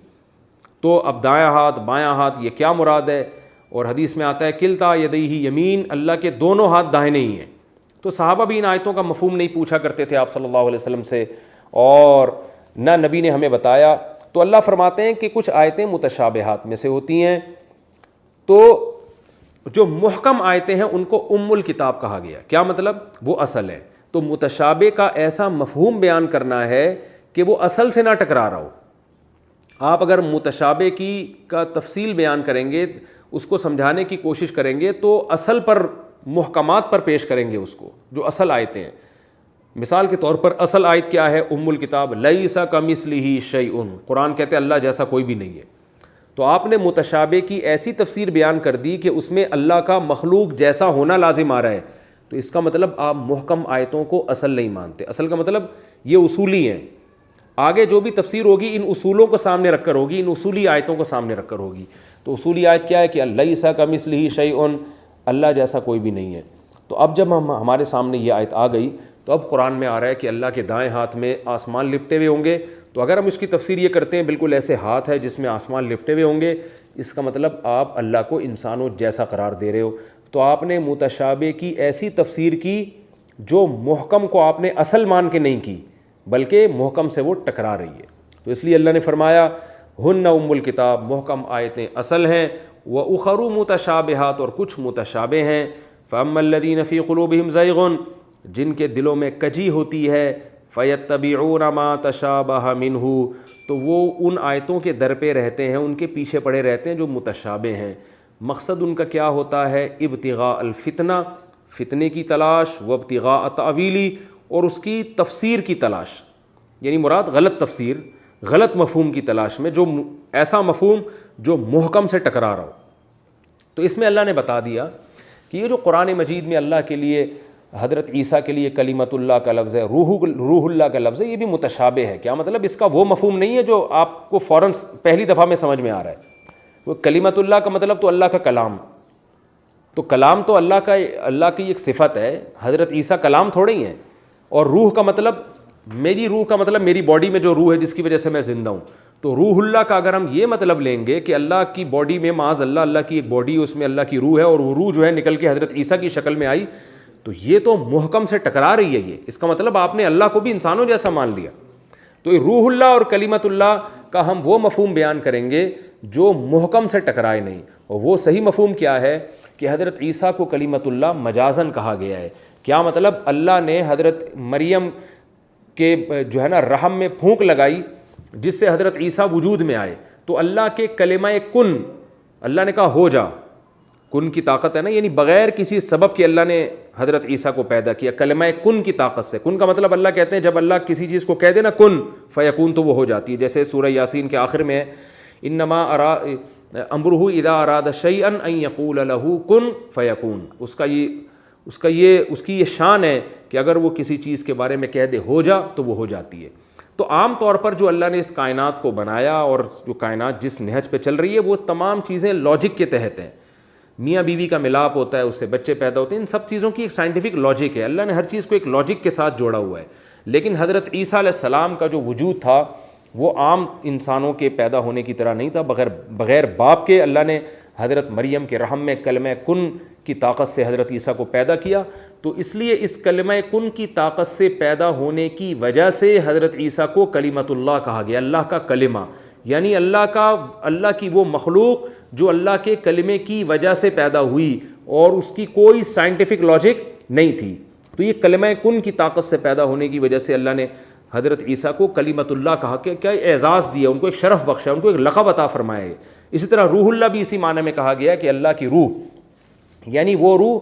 تو اب دائیں ہاتھ بایاں ہاتھ یہ کیا مراد ہے؟ اور حدیث میں آتا ہے کلتا یدیہ یمین، اللہ کے دونوں ہاتھ داہنے ہی ہیں۔ تو صحابہ بھی ان آیتوں کا مفہوم نہیں پوچھا کرتے تھے آپ صلی اللہ علیہ وسلم سے، اور نہ نبی نے ہمیں بتایا۔ تو اللہ فرماتے ہیں کہ کچھ آیتیں متشابہات میں سے ہوتی ہیں، تو جو محکم آیتیں ہیں ان کو ام الکتاب کہا گیا۔ کیا مطلب؟ وہ اصل ہے۔ تو متشابہ کا ایسا مفہوم بیان کرنا ہے کہ وہ اصل سے نہ ٹکرا رہا ہو۔ آپ اگر متشابہ کا تفصیل بیان کریں گے، اس کو سمجھانے کی کوشش کریں گے، تو اصل پر محکمات پر پیش کریں گے اس کو، جو اصل آیتیں ہیں۔ مثال کے طور پر اصل آیت کیا ہے؟ ام الکتاب لیس کمثلہ شیء، قرآن کہتے ہیں اللہ جیسا کوئی بھی نہیں ہے۔ تو آپ نے متشابہ کی ایسی تفسیر بیان کر دی کہ اس میں اللہ کا مخلوق جیسا ہونا لازم آ رہا ہے، تو اس کا مطلب آپ محکم آیتوں کو اصل نہیں مانتے۔ اصل کا مطلب یہ اصولی ہیں، آگے جو بھی تفسیر ہوگی ان اصولوں کو سامنے رکھ کر ہوگی، ان اصولی آیتوں کو سامنے رکھ کر ہوگی۔ تو اصولی آیت کیا ہے کہ لیس کمثلہ شیء، اللہ جیسا کوئی بھی نہیں ہے۔ تو اب جب ہمارے سامنے یہ آیت آ گئی، تو اب قرآن میں آ رہا ہے کہ اللہ کے دائیں ہاتھ میں آسمان لپٹے ہوئے ہوں گے، تو اگر ہم اس کی تفسیر یہ کرتے ہیں بالکل ایسے ہاتھ ہے جس میں آسمان لپٹے ہوئے ہوں گے، اس کا مطلب آپ اللہ کو انسانوں جیسا قرار دے رہے ہو۔ تو آپ نے متشابہ کی ایسی تفسیر کی جو محکم کو آپ نے اصل مان کے نہیں کی، بلکہ محکم سے وہ ٹکرا رہی ہے۔ تو اس لیے اللہ نے فرمایا ہن ام الکتاب، محکم آیتیں اصل ہیں، وَأُخَرُ متشابہات، اور کچھ متشابہ ہیں۔ فَأَمَّا الَّذِينَ فِي قُلُوبِهِمْ زَيْغٌ، جن کے دلوں میں کجی ہوتی ہے، فَيَتَّبِعُونَ مَا تَشَابَهَ مِنْهُ، تو وہ ان آیتوں کے در پہ رہتے ہیں، ان کے پیچھے پڑے رہتے ہیں جو متشابہ ہیں۔ مقصد ان کا کیا ہوتا ہے؟ ابتغاء الفتنہ، فتنے کی تلاش، وابتغاء تأویلی، اور اس کی تفسیر کی تلاش، یعنی مراد غلط تفسیر، غلط مفہوم کی تلاش میں، جو ایسا مفہوم جو محکم سے ٹکرا رہا ہو۔ تو اس میں اللہ نے بتا دیا کہ یہ جو قرآن مجید میں اللہ کے لیے، حضرت عیسیٰ کے لیے کلمۃ اللہ کا لفظ ہے، روح اللہ کا لفظ ہے، یہ بھی متشابہ ہے۔ کیا مطلب؟ اس کا وہ مفہوم نہیں ہے جو آپ کو فوراً پہلی دفعہ میں سمجھ میں آ رہا ہے۔ وہ کلمۃ اللہ کا مطلب تو اللہ کا کلام، تو کلام تو اللہ کی ایک صفت ہے، حضرت عیسیٰ کلام تھوڑے ہی ہیں۔ اور روح کا مطلب، میری روح کا مطلب میری باڈی میں جو روح ہے جس کی وجہ سے میں زندہ ہوں۔ تو روح اللہ کا اگر ہم یہ مطلب لیں گے کہ اللہ کی باڈی میں، معاذ اللہ کی ایک باڈی، اس میں اللہ کی روح ہے، اور وہ روح جو ہے نکل کے حضرت عیسیٰ کی شکل میں آئی، تو یہ تو محکم سے ٹکرا رہی ہے۔ یہ اس کا مطلب آپ نے اللہ کو بھی انسانوں جیسا مان لیا۔ تو یہ روح اللہ اور کلمت اللہ کا ہم وہ مفہوم بیان کریں گے جو محکم سے ٹکرائے نہیں، اور وہ صحیح مفہوم کیا ہے کہ حضرت عیسیٰ کو کلمت اللہ مجازن کہا گیا ہے۔ کیا مطلب؟ اللہ نے حضرت مریم کے جو ہے نا رحم میں پھونک لگائی جس سے حضرت عیسیٰ وجود میں آئے، تو اللہ کے کلمہ کن، اللہ نے کہا ہو جا، کن کی طاقت ہے نا، یعنی بغیر کسی سبب کے اللہ نے حضرت عیسیٰ کو پیدا کیا کلمہ کن کی طاقت سے. کن کا مطلب اللہ کہتے ہیں جب اللہ کسی چیز کو کہہ دے نا کن فیکون تو وہ ہو جاتی ہے. جیسے سورہ یاسین کے آخر میں انما امرہ اذا اراد شیئا ان یقول لہ کن فیکون. اس کی یہ شان ہے کہ اگر وہ کسی چیز کے بارے میں کہہ دے ہو جا تو وہ ہو جاتی ہے. تو عام طور پر جو اللہ نے اس کائنات کو بنایا اور جو کائنات جس نہج پہ چل رہی ہے وہ تمام چیزیں لاجک کے تحت ہیں. میاں بیوی کا ملاپ ہوتا ہے, اس سے بچے پیدا ہوتے ہیں, ان سب چیزوں کی ایک سائنٹیفک لاجک ہے. اللہ نے ہر چیز کو ایک لاجک کے ساتھ جوڑا ہوا ہے. لیکن حضرت عیسیٰ علیہ السلام کا جو وجود تھا وہ عام انسانوں کے پیدا ہونے کی طرح نہیں تھا. بغیر باپ کے اللہ نے حضرت مریم کے رحم میں کلمہ کن کی طاقت سے حضرت عیسیٰ کو پیدا کیا. تو اس لیے اس کلمہ کن کی طاقت سے پیدا ہونے کی وجہ سے حضرت عیسیٰ کو کلیمۃ اللہ کہا گیا, اللہ کا کلمہ, یعنی اللہ کی وہ مخلوق جو اللہ کے کلمے کی وجہ سے پیدا ہوئی اور اس کی کوئی سائنٹیفک لاجک نہیں تھی. تو یہ کلمہ کن کی طاقت سے پیدا ہونے کی وجہ سے اللہ نے حضرت عیسیٰ کو کلیمۃ اللہ کہا کہ کیا اعزاز دیا, ان کو ایک شرف بخشا, ان کو ایک لقب عطا فرمایا ہے. اسی طرح روح اللہ بھی اسی معنی میں کہا گیا کہ اللہ کی روح, یعنی وہ روح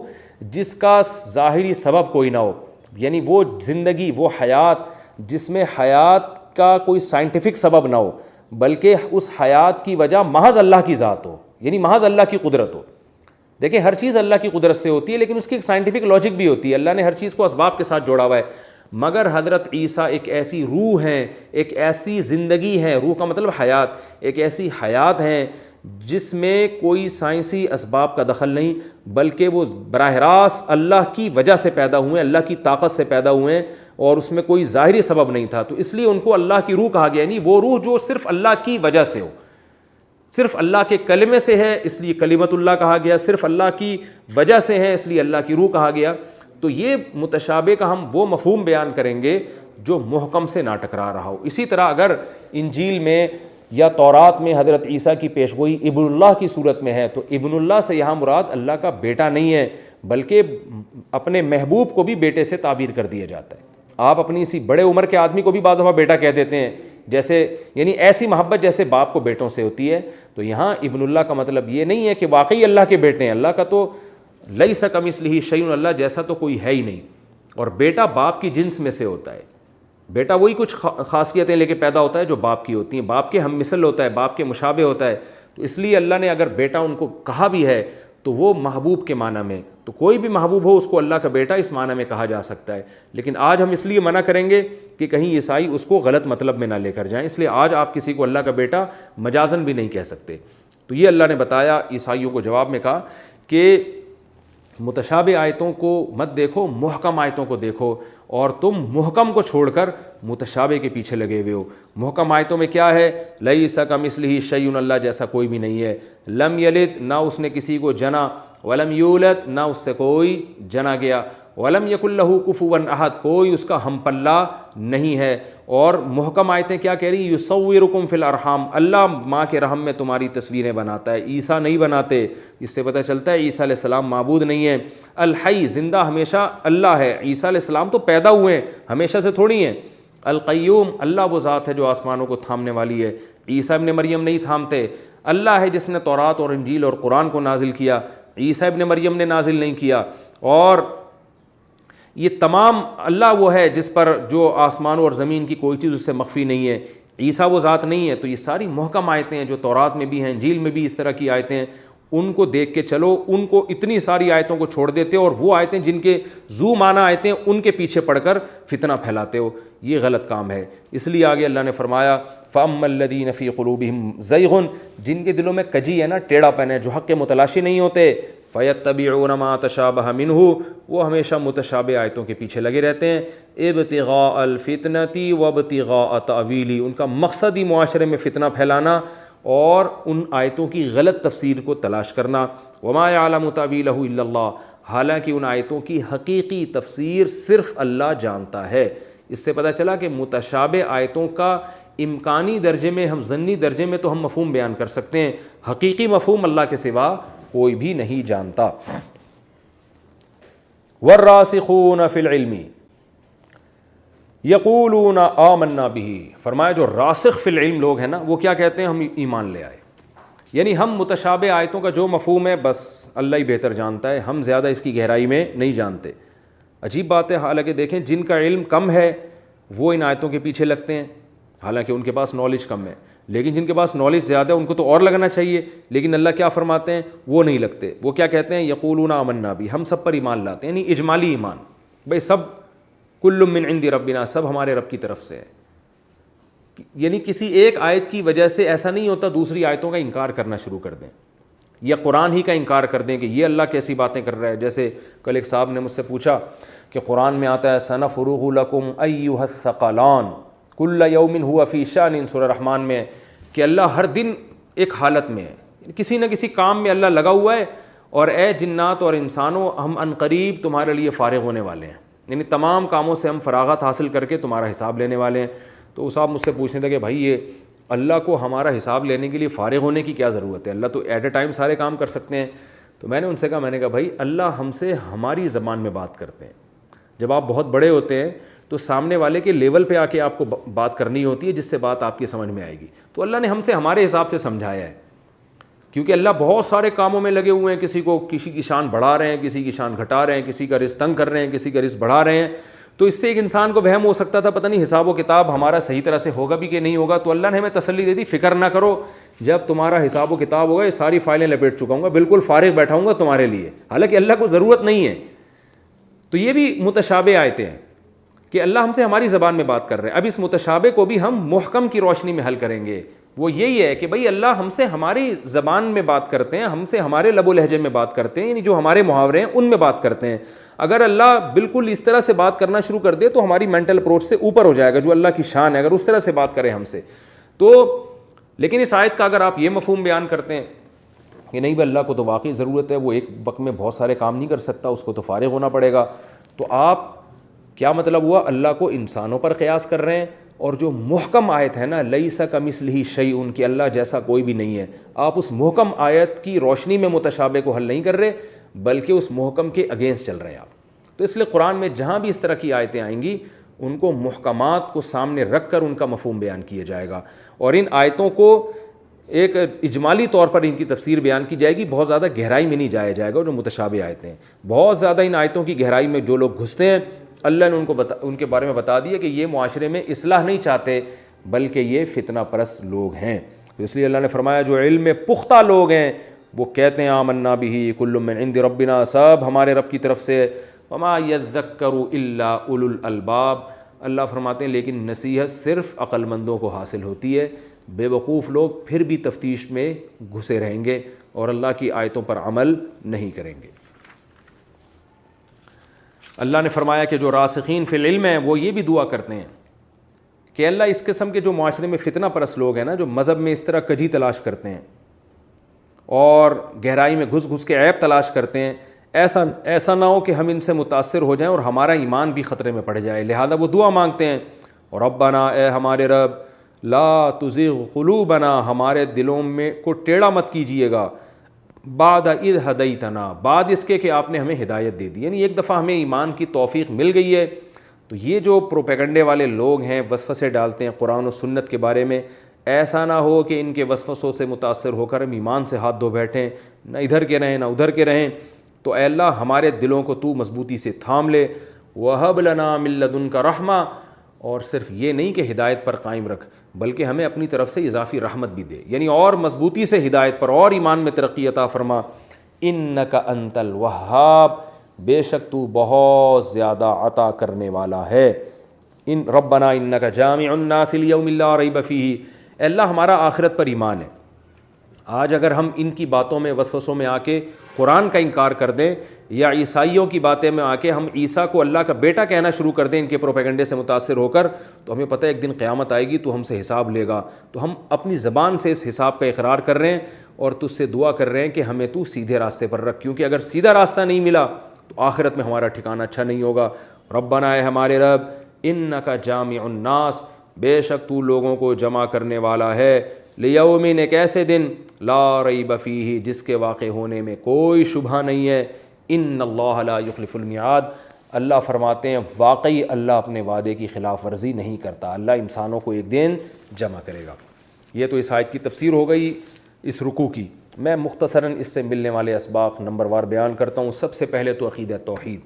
جس کا ظاہری سبب کوئی نہ ہو, یعنی وہ زندگی, وہ حیات جس میں حیات کا کوئی سائنٹیفک سبب نہ ہو بلکہ اس حیات کی وجہ محض اللہ کی ذات ہو, یعنی محض اللہ کی قدرت ہو. دیکھیں ہر چیز اللہ کی قدرت سے ہوتی ہے لیکن اس کی ایک سائنٹیفک لاجک بھی ہوتی ہے. اللہ نے ہر چیز کو اسباب کے ساتھ جوڑا ہوا ہے. مگر حضرت عیسیٰ ایک ایسی روح ہیں, ایک ایسی زندگی ہے, روح کا مطلب حیات, ایک ایسی حیات ہیں جس میں کوئی سائنسی اسباب کا دخل نہیں بلکہ وہ براہ راست اللہ کی وجہ سے پیدا ہوئے, اللہ کی طاقت سے پیدا ہوئے ہیں اور اس میں کوئی ظاہری سبب نہیں تھا. تو اس لیے ان کو اللہ کی روح کہا گیا, یعنی وہ روح جو صرف اللہ کی وجہ سے ہو, صرف اللہ کے کلمے سے ہے اس لیے کلیمۃ اللہ کہا گیا, صرف اللہ کی وجہ سے ہے اس لیے اللہ کی روح کہا گیا. تو یہ متشابہ کا ہم وہ مفہوم بیان کریں گے جو محکم سے نہ ٹکرا رہا ہو. اسی طرح اگر انجیل میں یا تورات میں حضرت عیسیٰ کی پیشگوئی ابن اللہ کی صورت میں ہے تو ابن اللہ سے یہاں مراد اللہ کا بیٹا نہیں ہے بلکہ اپنے محبوب کو بھی بیٹے سے تعبیر کر دیا جاتا ہے. آپ اپنی اسی بڑے عمر کے آدمی کو بھی بعض دفعہ بیٹا کہہ دیتے ہیں, جیسے یعنی ایسی محبت جیسے باپ کو بیٹوں سے ہوتی ہے. تو یہاں ابن اللہ کا مطلب یہ نہیں ہے کہ واقعی اللہ کے بیٹے ہیں, اللہ کا تو لیس کمثلہ شیء, اللہ جیسا تو کوئی ہے ہی نہیں, اور بیٹا باپ کی جنس میں سے ہوتا ہے. بیٹا وہی کچھ خاصیتیں لے کے پیدا ہوتا ہے جو باپ کی ہوتی ہیں, باپ کے ہم مثل ہوتا ہے, باپ کے مشابہ ہوتا ہے. تو اس لیے اللہ نے اگر بیٹا ان کو کہا بھی ہے تو وہ محبوب کے معنی میں, تو کوئی بھی محبوب ہو اس کو اللہ کا بیٹا اس معنی میں کہا جا سکتا ہے. لیکن آج ہم اس لیے منع کریں گے کہ کہیں عیسائی اس کو غلط مطلب میں نہ لے کر جائیں, اس لیے آج آپ کسی کو اللہ کا بیٹا مجازن بھی نہیں کہہ سکتے. تو یہ اللہ نے بتایا, عیسائیوں کو جواب میں کہا کہ متشابہ آیتوں کو مت دیکھو, محکم آیتوں کو دیکھو, اور تم محکم کو چھوڑ کر متشابہ کے پیچھے لگے ہوئے ہو. محکم آیتوں میں کیا ہے؟ لیس کمثلہ شیء, اللہ جیسا کوئی بھی نہیں ہے. لم یلد, نہ اس نے کسی کو جنا, ولم یولد, نہ اس سے کوئی جنا گیا, ولم یکن لہ کفوا احد, کوئی اس کا ہم پلہ نہیں ہے. اور محکم آیتیں کیا کہہ رہی ہیں؟ یصورکم فی الارحام, اللہ ماں کے رحم میں تمہاری تصویریں بناتا ہے, عیسیٰ نہیں بناتے. اس سے پتہ چلتا ہے عیسیٰ علیہ السلام معبود نہیں ہیں. الحی, زندہ ہمیشہ اللہ ہے, عیسیٰ علیہ السلام تو پیدا ہوئے ہیں, ہمیشہ سے تھوڑی ہیں. القیوم, اللہ وہ ذات ہے جو آسمانوں کو تھامنے والی ہے, عیسیٰ ابن مریم نہیں تھامتے. اللہ ہے جس نے تورات اور انجیل اور قرآن کو نازل کیا, عیسیٰ ابن مریم نے نازل نہیں کیا. اور یہ تمام اللہ وہ ہے جس پر جو آسمان اور زمین کی کوئی چیز اس سے مخفی نہیں ہے. عیسیٰ وہ ذات نہیں ہے. تو یہ ساری محکم آیتیں ہیں جو تورات میں بھی ہیں, انجیل میں بھی اس طرح کی آیتیں ہیں, ان کو دیکھ کے چلو. ان کو اتنی ساری آیتوں کو چھوڑ دیتے ہو اور وہ آیتیں جن کے ذو معنی آیتیں ان کے پیچھے پڑھ کر فتنہ پھیلاتے ہو, یہ غلط کام ہے. اس لیے آگے اللہ نے فرمایا فَأَمَّا الَّذِينَ فِي قُلُوبِهِمْ زَيْغٌ, جن کے دلوں میں کجی ہے نا, ٹیڑھا پن ہے, جو حق کے متلاشی نہیں ہوتے, فَيَتَّبِعُونَ مَا تَشَابَهَ مِنْهُ, وہ ہمیشہ متشابہ آیتوں کے پیچھے لگے رہتے ہیں. ابتغاء الفتنة وابتغاء تأویلہ, ان کا مقصد ہی معاشرے میں فتنہ پھیلانا اور ان آیتوں کی غلط تفسیر کو تلاش کرنا. وما يعلم تأویلہ الا اللہ, حالانکہ ان آیتوں کی حقیقی تفسیر صرف اللہ جانتا ہے. اس سے پتہ چلا کہ متشابہ آیتوں کا امکانی درجے میں, ہم ظنی درجے میں تو ہم مفہوم بیان کر سکتے ہیں, حقیقی مفہوم اللہ کے سوا کوئی بھی نہیں جانتا. والراسخون فی العلم یقولون آمنا بہ, فرمایا جو راسخ فی العلم لوگ ہیں نا, وہ کیا کہتے ہیں؟ ہم ایمان لے آئے. یعنی ہم متشابہ آیتوں کا جو مفہوم ہے بس اللہ ہی بہتر جانتا ہے, ہم زیادہ اس کی گہرائی میں نہیں جانتے. عجیب بات ہے، حالانکہ دیکھیں جن کا علم کم ہے وہ ان آیتوں کے پیچھے لگتے ہیں، حالانکہ ان کے پاس نالج کم ہے، لیکن جن کے پاس نالج زیادہ ہے ان کو تو اور لگنا چاہیے، لیکن اللہ کیا فرماتے ہیں، وہ نہیں لگتے. وہ کیا کہتے ہیں، یقولون آمنا بھی، ہم سب پر ایمان لاتے ہیں، یعنی اجمالی ایمان، بھائی سب کل من عند ربنا، سب ہمارے رب کی طرف سے ہے. یعنی کسی ایک آیت کی وجہ سے ایسا نہیں ہوتا دوسری آیتوں کا انکار کرنا شروع کر دیں یا قرآن ہی کا انکار کر دیں کہ یہ اللہ کیسی باتیں کر رہا ہے. جیسے کل ایک صاحب نے مجھ سے پوچھا کہ قرآن میں آتا ہے سنفرغ لکم ایھا الثقلان کل یوم ھو فی شأن، سورہ رحمان میں، کہ اللہ ہر دن ایک حالت میں ہے، کسی نہ کسی کام میں اللہ لگا ہوا ہے، اور اے جنات اور انسانوں ہم عنقریب تمہارے لیے فارغ ہونے والے ہیں، یعنی تمام کاموں سے ہم فراغت حاصل کر کے تمہارا حساب لینے والے ہیں. تو وہ صاحب مجھ سے پوچھنے تھے کہ بھائی یہ اللہ کو ہمارا حساب لینے کے لیے فارغ ہونے کی کیا ضرورت ہے، اللہ تو ایٹ اے ٹائم سارے کام کر سکتے ہیں. تو میں نے ان سے کہا بھائی اللہ ہم سے ہماری زبان میں بات کرتے ہیں. جب آپ بہت بڑے ہوتے ہیں تو سامنے والے کے لیول پہ آ کے آپ کو بات کرنی ہوتی ہے جس سے بات آپ کی سمجھ میں آئے گی. تو اللہ نے ہم سے ہمارے حساب سے سمجھایا ہے، کیونکہ اللہ بہت سارے کاموں میں لگے ہوئے ہیں، کسی کی شان بڑھا رہے ہیں، کسی کی شان گھٹا رہے ہیں، کسی کا رزق تنگ کر رہے ہیں، کسی کا رزق بڑھا رہے ہیں. تو اس سے ایک انسان کو وہم ہو سکتا تھا پتہ نہیں حساب و کتاب ہمارا صحیح طرح سے ہوگا بھی کہ نہیں ہوگا. تو اللہ نے ہمیں تسلی دے دی، فکر نہ کرو، جب تمہارا حساب و کتاب ہوگا یہ ساری فائلیں لپیٹ چکا ہوں گا، بالکل فارغ بیٹھا ہوں گا تمہارے لیے. حالانکہ اللہ کو ضرورت نہیں ہے. تو یہ بھی متشابہ آیتیں ہیں کہ اللہ ہم سے ہماری زبان میں بات کر رہے ہیں. اب اس متشابہ کو بھی ہم محکم کی روشنی میں حل کریں گے. وہ یہی ہے کہ بھئی اللہ ہم سے ہماری زبان میں بات کرتے ہیں، ہم سے ہمارے لب و لہجے میں بات کرتے ہیں، یعنی جو ہمارے محاورے ہیں ان میں بات کرتے ہیں. اگر اللہ بالکل اس طرح سے بات کرنا شروع کر دے تو ہماری مینٹل اپروچ سے اوپر ہو جائے گا، جو اللہ کی شان ہے، اگر اس طرح سے بات کرے ہم سے تو. لیکن اس آیت کا اگر آپ یہ مفہوم بیان کرتے ہیں کہ نہیں بھائی اللہ کو تو واقعی ضرورت ہے، وہ ایک وقت میں بہت سارے کام نہیں کر سکتا، اس کو تو فارغ ہونا پڑے گا، تو آپ کیا مطلب ہوا، اللہ کو انسانوں پر قیاس کر رہے ہیں. اور جو محکم آیت ہے نا لیس کمثلہ شیء، کہ اللہ جیسا کوئی بھی نہیں ہے، آپ اس محکم آیت کی روشنی میں متشابہ کو حل نہیں کر رہے بلکہ اس محکم کے اگینسٹ چل رہے ہیں آپ. تو اس لیے قرآن میں جہاں بھی اس طرح کی آیتیں آئیں گی ان کو محکمات کو سامنے رکھ کر ان کا مفہوم بیان کیا جائے گا، اور ان آیتوں کو ایک اجمالی طور پر ان کی تفسیر بیان کی جائے گی، بہت زیادہ گہرائی میں نہیں جایا جائے گا. جو متشابہ آیتیں ہیں بہت زیادہ ان آیتوں کی گہرائی میں جو لوگ گھستے ہیں اللہ نے ان کے بارے میں بتا دیا کہ یہ معاشرے میں اصلاح نہیں چاہتے بلکہ یہ فتنہ پرست لوگ ہیں. تو اس لیے اللہ نے فرمایا جو علم میں پختہ لوگ ہیں وہ کہتے ہیں آمنا بہ کل من عند ربنا، سب ہمارے رب کی طرف سے. وما یذکر الا اولو الالباب، اللہ فرماتے ہیں لیکن نصیحت صرف عقل مندوں کو حاصل ہوتی ہے، بے وقوف لوگ پھر بھی تفتیش میں گھسے رہیں گے اور اللہ کی آیتوں پر عمل نہیں کریں گے. اللہ نے فرمایا کہ جو راسخین فی العلم ہیں وہ یہ بھی دعا کرتے ہیں کہ اللہ اس قسم کے جو معاشرے میں فتنہ پرست لوگ ہیں نا، جو مذہب میں اس طرح کجی تلاش کرتے ہیں اور گہرائی میں گھس گھس کے عیب تلاش کرتے ہیں، ایسا نہ ہو کہ ہم ان سے متاثر ہو جائیں اور ہمارا ایمان بھی خطرے میں پڑ جائے. لہذا وہ دعا مانگتے ہیں، اور ربنا، اے ہمارے رب، لا تزغ قلوبنا، ہمارے دلوں میں کو ٹیڑھا مت کیجیے گا، بعد اذ ہدیتنا، بعد اس کے کہ آپ نے ہمیں ہدایت دے دی. یعنی ایک دفعہ ہمیں ایمان کی توفیق مل گئی ہے تو یہ جو پروپیگنڈے والے لوگ ہیں وسوسے ڈالتے ہیں قرآن و سنت کے بارے میں، ایسا نہ ہو کہ ان کے وسوسوں سے متاثر ہو کر ہم ایمان سے ہاتھ دھو بیٹھیں، نہ ادھر کے رہیں نہ ادھر کے رہیں. تو اے اللہ ہمارے دلوں کو تو مضبوطی سے تھام لے. وَهَبْ لَنَا مِن لَّدُنْكَ رَحْمَةً، اور صرف یہ نہیں کہ ہدایت پر قائم رکھ بلکہ ہمیں اپنی طرف سے اضافی رحمت بھی دے، یعنی اور مضبوطی سے ہدایت پر اور ایمان میں ترقی عطا فرما. اِنَّكَ أَنْتَ الْوَهَّابُ، بے شک تو بہت زیادہ عطا کرنے والا ہے. ربنا انک جامع الناس لیوم لا ریب فیہ، اے اللہ ہمارا آخرت پر ایمان ہے. آج اگر ہم ان کی باتوں میں وسوسوں میں آ کے قرآن کا انکار کر دیں یا عیسائیوں کی باتیں میں آ کے ہم عیسیٰ کو اللہ کا بیٹا کہنا شروع کر دیں ان کے پروپیگنڈے سے متاثر ہو کر، تو ہمیں پتہ ہے ایک دن قیامت آئے گی تو ہم سے حساب لے گا. تو ہم اپنی زبان سے اس حساب کا اقرار کر رہے ہیں اور تجھ سے دعا کر رہے ہیں کہ ہمیں تو سیدھے راستے پر رکھ، کیونکہ اگر سیدھا راستہ نہیں ملا تو آخرت میں ہمارا ٹھکانہ اچھا نہیں ہوگا. ربنا، اے ہمارے رب، انک جامع الناس، بے شک تو لوگوں کو جمع کرنے والا ہے، لیومن، ایک ایسے دن، لا ریب فیہ، جس کے واقع ہونے میں کوئی شبہ نہیں ہے. ان اللہ لا یخلف المیعاد، اللہ فرماتے ہیں واقعی اللہ اپنے وعدے کی خلاف ورزی نہیں کرتا، اللہ انسانوں کو ایک دن جمع کرے گا. یہ تو اس آیت کی تفسیر ہو گئی اس رکوع کی. میں مختصراً اس سے ملنے والے اسباق نمبر وار بیان کرتا ہوں. سب سے پہلے تو عقیدہ توحید،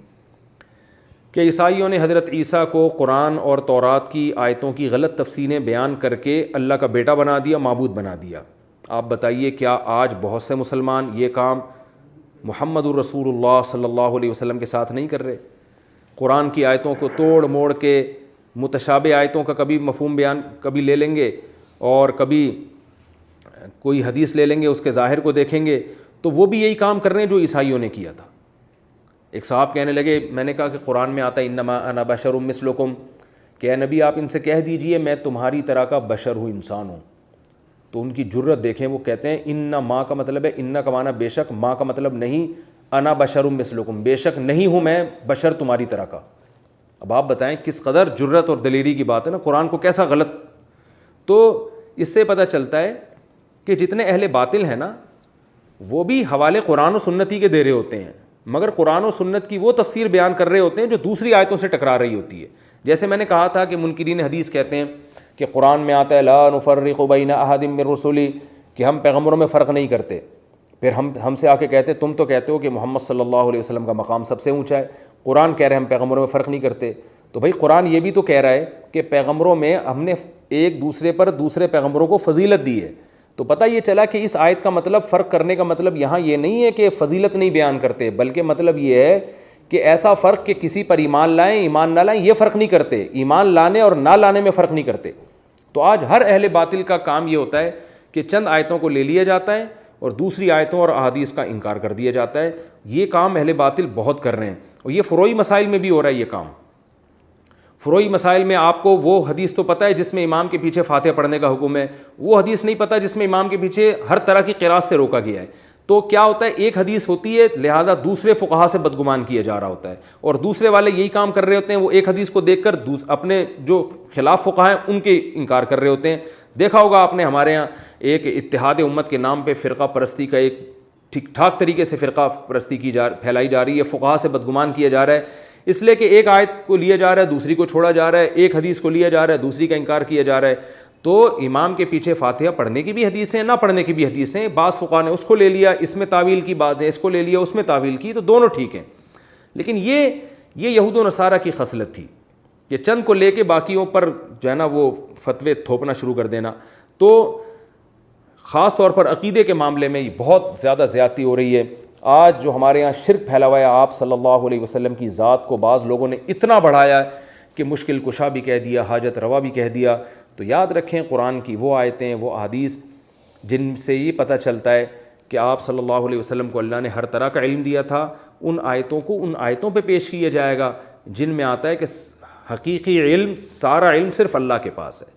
کہ عیسائیوں نے حضرت عیسیٰ کو قرآن اور تورات کی آیتوں کی غلط تفسیریں بیان کر کے اللہ کا بیٹا بنا دیا، معبود بنا دیا۔ آپ بتائیے کیا آج بہت سے مسلمان یہ کام محمد الرسول اللہ صلی اللہ علیہ وسلم کے ساتھ نہیں کر رہے؟ قرآن کی آیتوں کو توڑ موڑ کے متشابہ آیتوں کا کبھی مفہوم بیان کبھی لے لیں گے اور کبھی کوئی حدیث لے لیں گے، اس کے ظاہر کو دیکھیں گے، تو وہ بھی یہی کام کر رہے ہیں جو عیسائیوں نے کیا تھا۔ ایک صاحب کہنے لگے، میں نے کہا کہ قرآن میں آتا ہے انما انا بشر مثلکم، کہ اے نبی آپ ان سے کہہ دیجئے میں تمہاری طرح کا بشر ہوں، انسان ہوں۔ تو ان کی جرت دیکھیں، وہ کہتے ہیں ان ما کا مطلب ہے ان کا معنی بے شک، ما کا مطلب نہیں، انا بشر مثلکم، بے شک نہیں ہوں میں بشر تمہاری طرح کا۔ اب آپ بتائیں کس قدر جرت اور دلیری کی بات ہے نا، قرآن کو کیسا غلط۔ تو اس سے پتہ چلتا ہے کہ جتنے اہل باطل ہیں نا وہ بھی حوالے قرآن و سنت ہی کے دے رہے ہوتے ہیں، مگر قرآن و سنت کی وہ تفسیر بیان کر رہے ہوتے ہیں جو دوسری آیتوں سے ٹکرا رہی ہوتی ہے۔ جیسے میں نے کہا تھا کہ منکرین حدیث کہتے ہیں کہ قرآن میں آتا ہے لا نفرق بین احد من رسلی، کہ ہم پیغمبروں میں فرق نہیں کرتے، پھر ہم سے آ کے کہتے تم تو کہتے ہو کہ محمد صلی اللہ علیہ وسلم کا مقام سب سے اونچا ہے، قرآن کہہ رہے ہیں ہم پیغمبروں میں فرق نہیں کرتے۔ تو بھائی قرآن یہ بھی تو کہہ رہا ہے کہ پیغمبروں میں ہم نے ایک دوسرے پر دوسرے پیغمبروں کو فضیلت دی ہے۔ تو پتہ یہ چلا کہ اس آیت کا مطلب، فرق کرنے کا مطلب یہاں یہ نہیں ہے کہ فضیلت نہیں بیان کرتے، بلکہ مطلب یہ ہے کہ ایسا فرق کہ کسی پر ایمان لائیں ایمان نہ لائیں یہ فرق نہیں کرتے، ایمان لانے اور نہ لانے میں فرق نہیں کرتے۔ تو آج ہر اہل باطل کا کام یہ ہوتا ہے کہ چند آیتوں کو لے لیا جاتا ہے اور دوسری آیتوں اور احادیث کا انکار کر دیا جاتا ہے۔ یہ کام اہل باطل بہت کر رہے ہیں، اور یہ فروعی مسائل میں بھی ہو رہا ہے یہ کام۔ فروعی مسائل میں آپ کو وہ حدیث تو پتہ ہے جس میں امام کے پیچھے فاتحہ پڑھنے کا حکم ہے، وہ حدیث نہیں پتہ جس میں امام کے پیچھے ہر طرح کی قراءت سے روکا گیا ہے۔ تو کیا ہوتا ہے، ایک حدیث ہوتی ہے لہذا دوسرے فقہا سے بدگمان کیا جا رہا ہوتا ہے، اور دوسرے والے یہی کام کر رہے ہوتے ہیں، وہ ایک حدیث کو دیکھ کر اپنے جو خلاف فقہا ہیں ان کے انکار کر رہے ہوتے ہیں۔ دیکھا ہوگا آپ نے ہمارے ہاں ایک اتحاد امت کے نام پہ فرقہ پرستی کا ایک ٹھیک ٹھاک طریقے سے فرقہ پرستی پھیلائی جا رہی ہے، فقہا سے بدگمان کیا جا رہا ہے، اس لیے کہ ایک آیت کو لیا جا رہا ہے دوسری کو چھوڑا جا رہا ہے، ایک حدیث کو لیا جا رہا ہے دوسری کا انکار کیا جا رہا ہے۔ تو امام کے پیچھے فاتحہ پڑھنے کی بھی حدیثیں، نہ پڑھنے کی بھی حدیثیں، بعض فقہا نے اس کو لے لیا، اس میں تعویل کی، بعض نے اس کو لے لیا اس میں تعویل کی، تو دونوں ٹھیک ہیں۔ لیکن یہ یہود و نصارہ کی خصلت تھی کہ چند کو لے کے باقیوں پر جو ہے نا وہ فتوے تھوپنا شروع کر دینا۔ تو خاص طور پر عقیدے کے معاملے میں بہت زیادہ زیادتی ہو رہی ہے۔ آج جو ہمارے یہاں شرک پھیلا ہوا ہے، آپ صلی اللہ علیہ وسلم کی ذات کو بعض لوگوں نے اتنا بڑھایا ہے کہ مشکل کشا بھی کہہ دیا، حاجت روا بھی کہہ دیا۔ تو یاد رکھیں قرآن کی وہ آیتیں، وہ احادیث جن سے یہ پتہ چلتا ہے کہ آپ صلی اللہ علیہ وسلم کو اللہ نے ہر طرح کا علم دیا تھا، ان آیتوں کو ان آیتوں پہ پیش کیا جائے گا جن میں آتا ہے کہ حقیقی علم، سارا علم صرف اللہ کے پاس ہے۔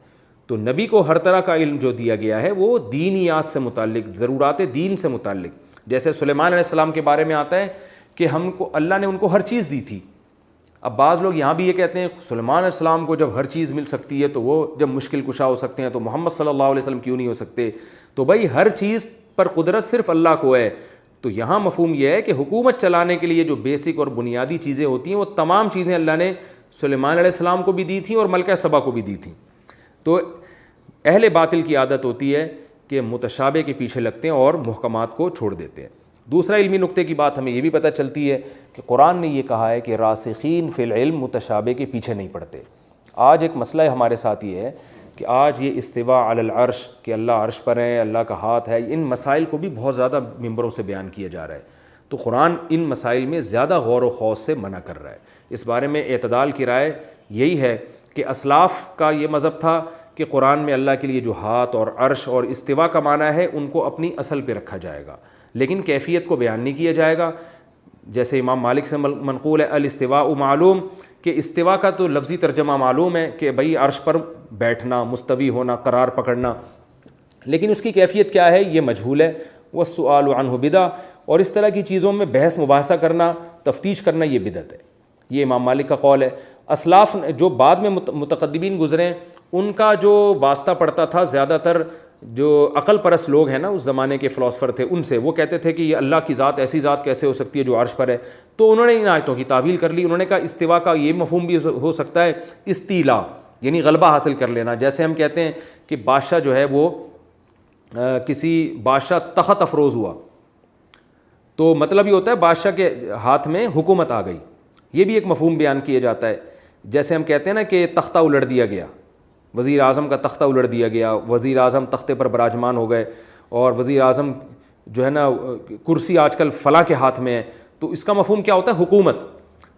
تو نبی کو ہر طرح کا علم جو دیا گیا ہے وہ دینیات سے متعلق، ضرورات دین سے متعلق، جیسے سلیمان علیہ السلام کے بارے میں آتا ہے کہ ہم کو اللہ نے ان کو ہر چیز دی تھی۔ اب بعض لوگ یہاں بھی یہ کہتے ہیں سلیمان علیہ السلام کو جب ہر چیز مل سکتی ہے تو وہ جب مشکل کشا ہو سکتے ہیں تو محمد صلی اللہ علیہ وسلم کیوں نہیں ہو سکتے؟ تو بھائی ہر چیز پر قدرت صرف اللہ کو ہے۔ تو یہاں مفہوم یہ ہے کہ حکومت چلانے کے لیے جو بیسک اور بنیادی چیزیں ہوتی ہیں وہ تمام چیزیں اللہ نے سلیمان علیہ السلام کو بھی دی تھیں اور ملکہ سبا کو بھی دی تھیں۔ تو اہل باطل کی عادت ہوتی ہے کہ متشابہ کے پیچھے لگتے ہیں اور محکمات کو چھوڑ دیتے ہیں۔ دوسرا علمی نقطے کی بات ہمیں یہ بھی پتہ چلتی ہے کہ قرآن نے یہ کہا ہے کہ راسخین فی العلم متشابہ کے پیچھے نہیں پڑتے۔ آج ایک مسئلہ ہمارے ساتھ یہ ہے کہ آج یہ استواء علی العرش کہ اللہ عرش پر ہے، اللہ کا ہاتھ ہے، ان مسائل کو بھی بہت زیادہ ممبروں سے بیان کیا جا رہا ہے۔ تو قرآن ان مسائل میں زیادہ غور و خوض سے منع کر رہا ہے۔ اس بارے میں اعتدال کی رائے یہی ہے کہ اسلاف کا یہ مذہب تھا کہ قرآن میں اللہ کے لیے جو ہاتھ اور عرش اور استواء کا معنی ہے ان کو اپنی اصل پہ رکھا جائے گا، لیکن کیفیت کو بیان نہیں کیا جائے گا۔ جیسے امام مالک سے منقول ہے الاستواء معلوم، کہ استواء کا تو لفظی ترجمہ معلوم ہے کہ بھئی عرش پر بیٹھنا، مستوی ہونا، قرار پکڑنا، لیکن اس کی کیفیت کیا ہے یہ مجہول ہے۔ والسؤال عنہ بدعہ، اور اس طرح کی چیزوں میں بحث مباحثہ کرنا، تفتیش کرنا یہ بدعت ہے۔ یہ امام مالک کا قول ہے۔ اسلاف جو بعد میں متقدمین گزرے ان کا جو واسطہ پڑتا تھا زیادہ تر جو عقل پرست لوگ ہیں نا اس زمانے کے فلاسفر تھے، ان سے وہ کہتے تھے کہ یہ اللہ کی ذات ایسی ذات کیسے ہو سکتی ہے جو عرش پر ہے؟ تو انہوں نے ان آیتوں کی تعویل کر لی۔ انہوں نے کہا استواء کا یہ مفہوم بھی ہو سکتا ہے استیلا، یعنی غلبہ حاصل کر لینا۔ جیسے ہم کہتے ہیں کہ بادشاہ جو ہے وہ کسی بادشاہ تخت افروز ہوا، تو مطلب یہ ہوتا ہے بادشاہ کے ہاتھ میں حکومت آ گئی، یہ بھی ایک مفہوم بیان کیا جاتا ہے. جیسے ہم کہتے ہیں نا کہ تختہ الٹ دیا گیا, وزیر اعظم کا تختہ الٹ دیا گیا, وزیر اعظم تختے پر براجمان ہو گئے اور وزیر اعظم جو ہے نا کرسی آج کل فلاں کے ہاتھ میں ہے. تو اس کا مفہوم کیا ہوتا ہے؟ حکومت.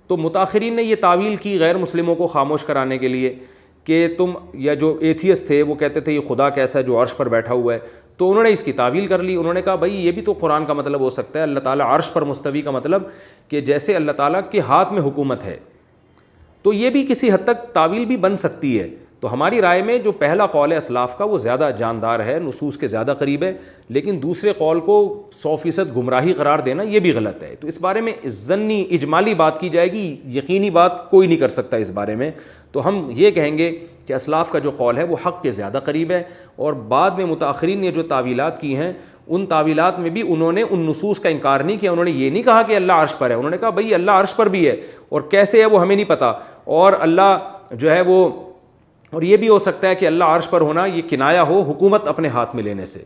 تو متاخرین نے یہ تعویل کی غیر مسلموں کو خاموش کرانے کے لیے کہ تم, یا جو ایتھیسٹ تھے وہ کہتے تھے یہ خدا کیسا ہے جو عرش پر بیٹھا ہوا ہے, تو انہوں نے اس کی تعویل کر لی. انہوں نے کہا بھائی یہ بھی تو قرآن کا مطلب ہو سکتا ہے, اللہ تعالیٰ عرش پر مستوی کا مطلب کہ جیسے اللہ تعالیٰ کے ہاتھ میں حکومت ہے, تو یہ بھی کسی حد تک تعویل بھی بن سکتی ہے. تو ہماری رائے میں جو پہلا قول ہے اسلاف کا وہ زیادہ جاندار ہے, نصوص کے زیادہ قریب ہے, لیکن دوسرے قول کو 100% گمراہی قرار دینا یہ بھی غلط ہے. تو اس بارے میں ضمنی اجمالی بات کی جائے گی, یقینی بات کوئی نہیں کر سکتا اس بارے میں. تو ہم یہ کہیں گے کہ اسلاف کا جو قول ہے وہ حق کے زیادہ قریب ہے, اور بعد میں متاخرین نے جو تعویلات کی ہیں ان تعویلات میں بھی انہوں نے ان نصوص کا انکار نہیں کیا. انہوں نے یہ نہیں کہا کہ اللہ عرش پر ہے, انہوں نے کہا بھئی اللہ عرش پر بھی ہے اور کیسے ہے وہ ہمیں نہیں پتہ, اور اللہ جو ہے وہ, اور یہ بھی ہو سکتا ہے کہ اللہ عرش پر ہونا یہ کنایا ہو حکومت اپنے ہاتھ میں لینے سے.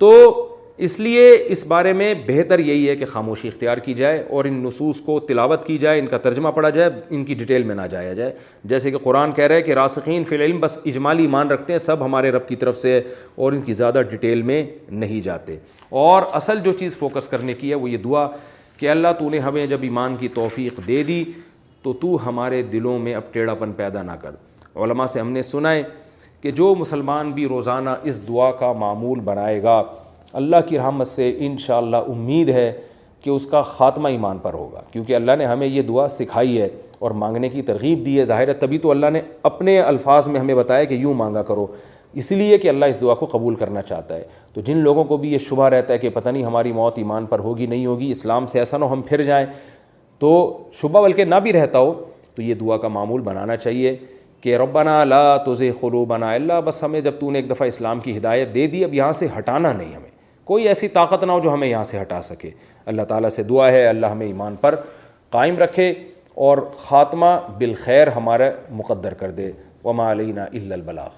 تو اس لیے اس بارے میں بہتر یہی ہے کہ خاموشی اختیار کی جائے اور ان نصوص کو تلاوت کی جائے, ان کا ترجمہ پڑھا جائے, ان کی ڈیٹیل میں نہ جایا جائے. جیسے کہ قرآن کہہ رہا ہے کہ راسخین فی العلم بس اجمالی ایمان رکھتے ہیں, سب ہمارے رب کی طرف سے ہے اور ان کی زیادہ ڈیٹیل میں نہیں جاتے. اور اصل جو چیز فوکس کرنے کی ہے وہ یہ دعا کہ اللہ تو نے ہمیں جب ایمان کی توفیق دے دی تو ہمارے دلوں میں اب ٹیڑھاپن پیدا نہ کر. علماء سے ہم نے سنا ہے کہ جو مسلمان بھی روزانہ اس دعا کا معمول بنائے گا اللہ کی رحمت سے انشاءاللہ امید ہے کہ اس کا خاتمہ ایمان پر ہوگا, کیونکہ اللہ نے ہمیں یہ دعا سکھائی ہے اور مانگنے کی ترغیب دی ہے. ظاہر ہے تبھی تو اللہ نے اپنے الفاظ میں ہمیں بتایا کہ یوں مانگا کرو, اس لیے کہ اللہ اس دعا کو قبول کرنا چاہتا ہے. تو جن لوگوں کو بھی یہ شبہ رہتا ہے کہ پتہ نہیں ہماری موت ایمان پر ہوگی نہیں ہوگی, اسلام سے ایسا نہ ہم پھر جائیں, تو شبہ بلکہ نہ بھی رہتا ہو تو یہ دعا کا معمول بنانا چاہیے کہ ربنا لا تزغ قلوبنا, اللہ بس ہمیں جب تو نے ایک دفعہ اسلام کی ہدایت دے دی اب یہاں سے ہٹانا نہیں, ہمیں کوئی ایسی طاقت نہ ہو جو ہمیں یہاں سے ہٹا سکے. اللہ تعالیٰ سے دعا ہے اللہ ہمیں ایمان پر قائم رکھے اور خاتمہ بالخیر ہمارا مقدر کر دے. وما علینا الا البلاغ.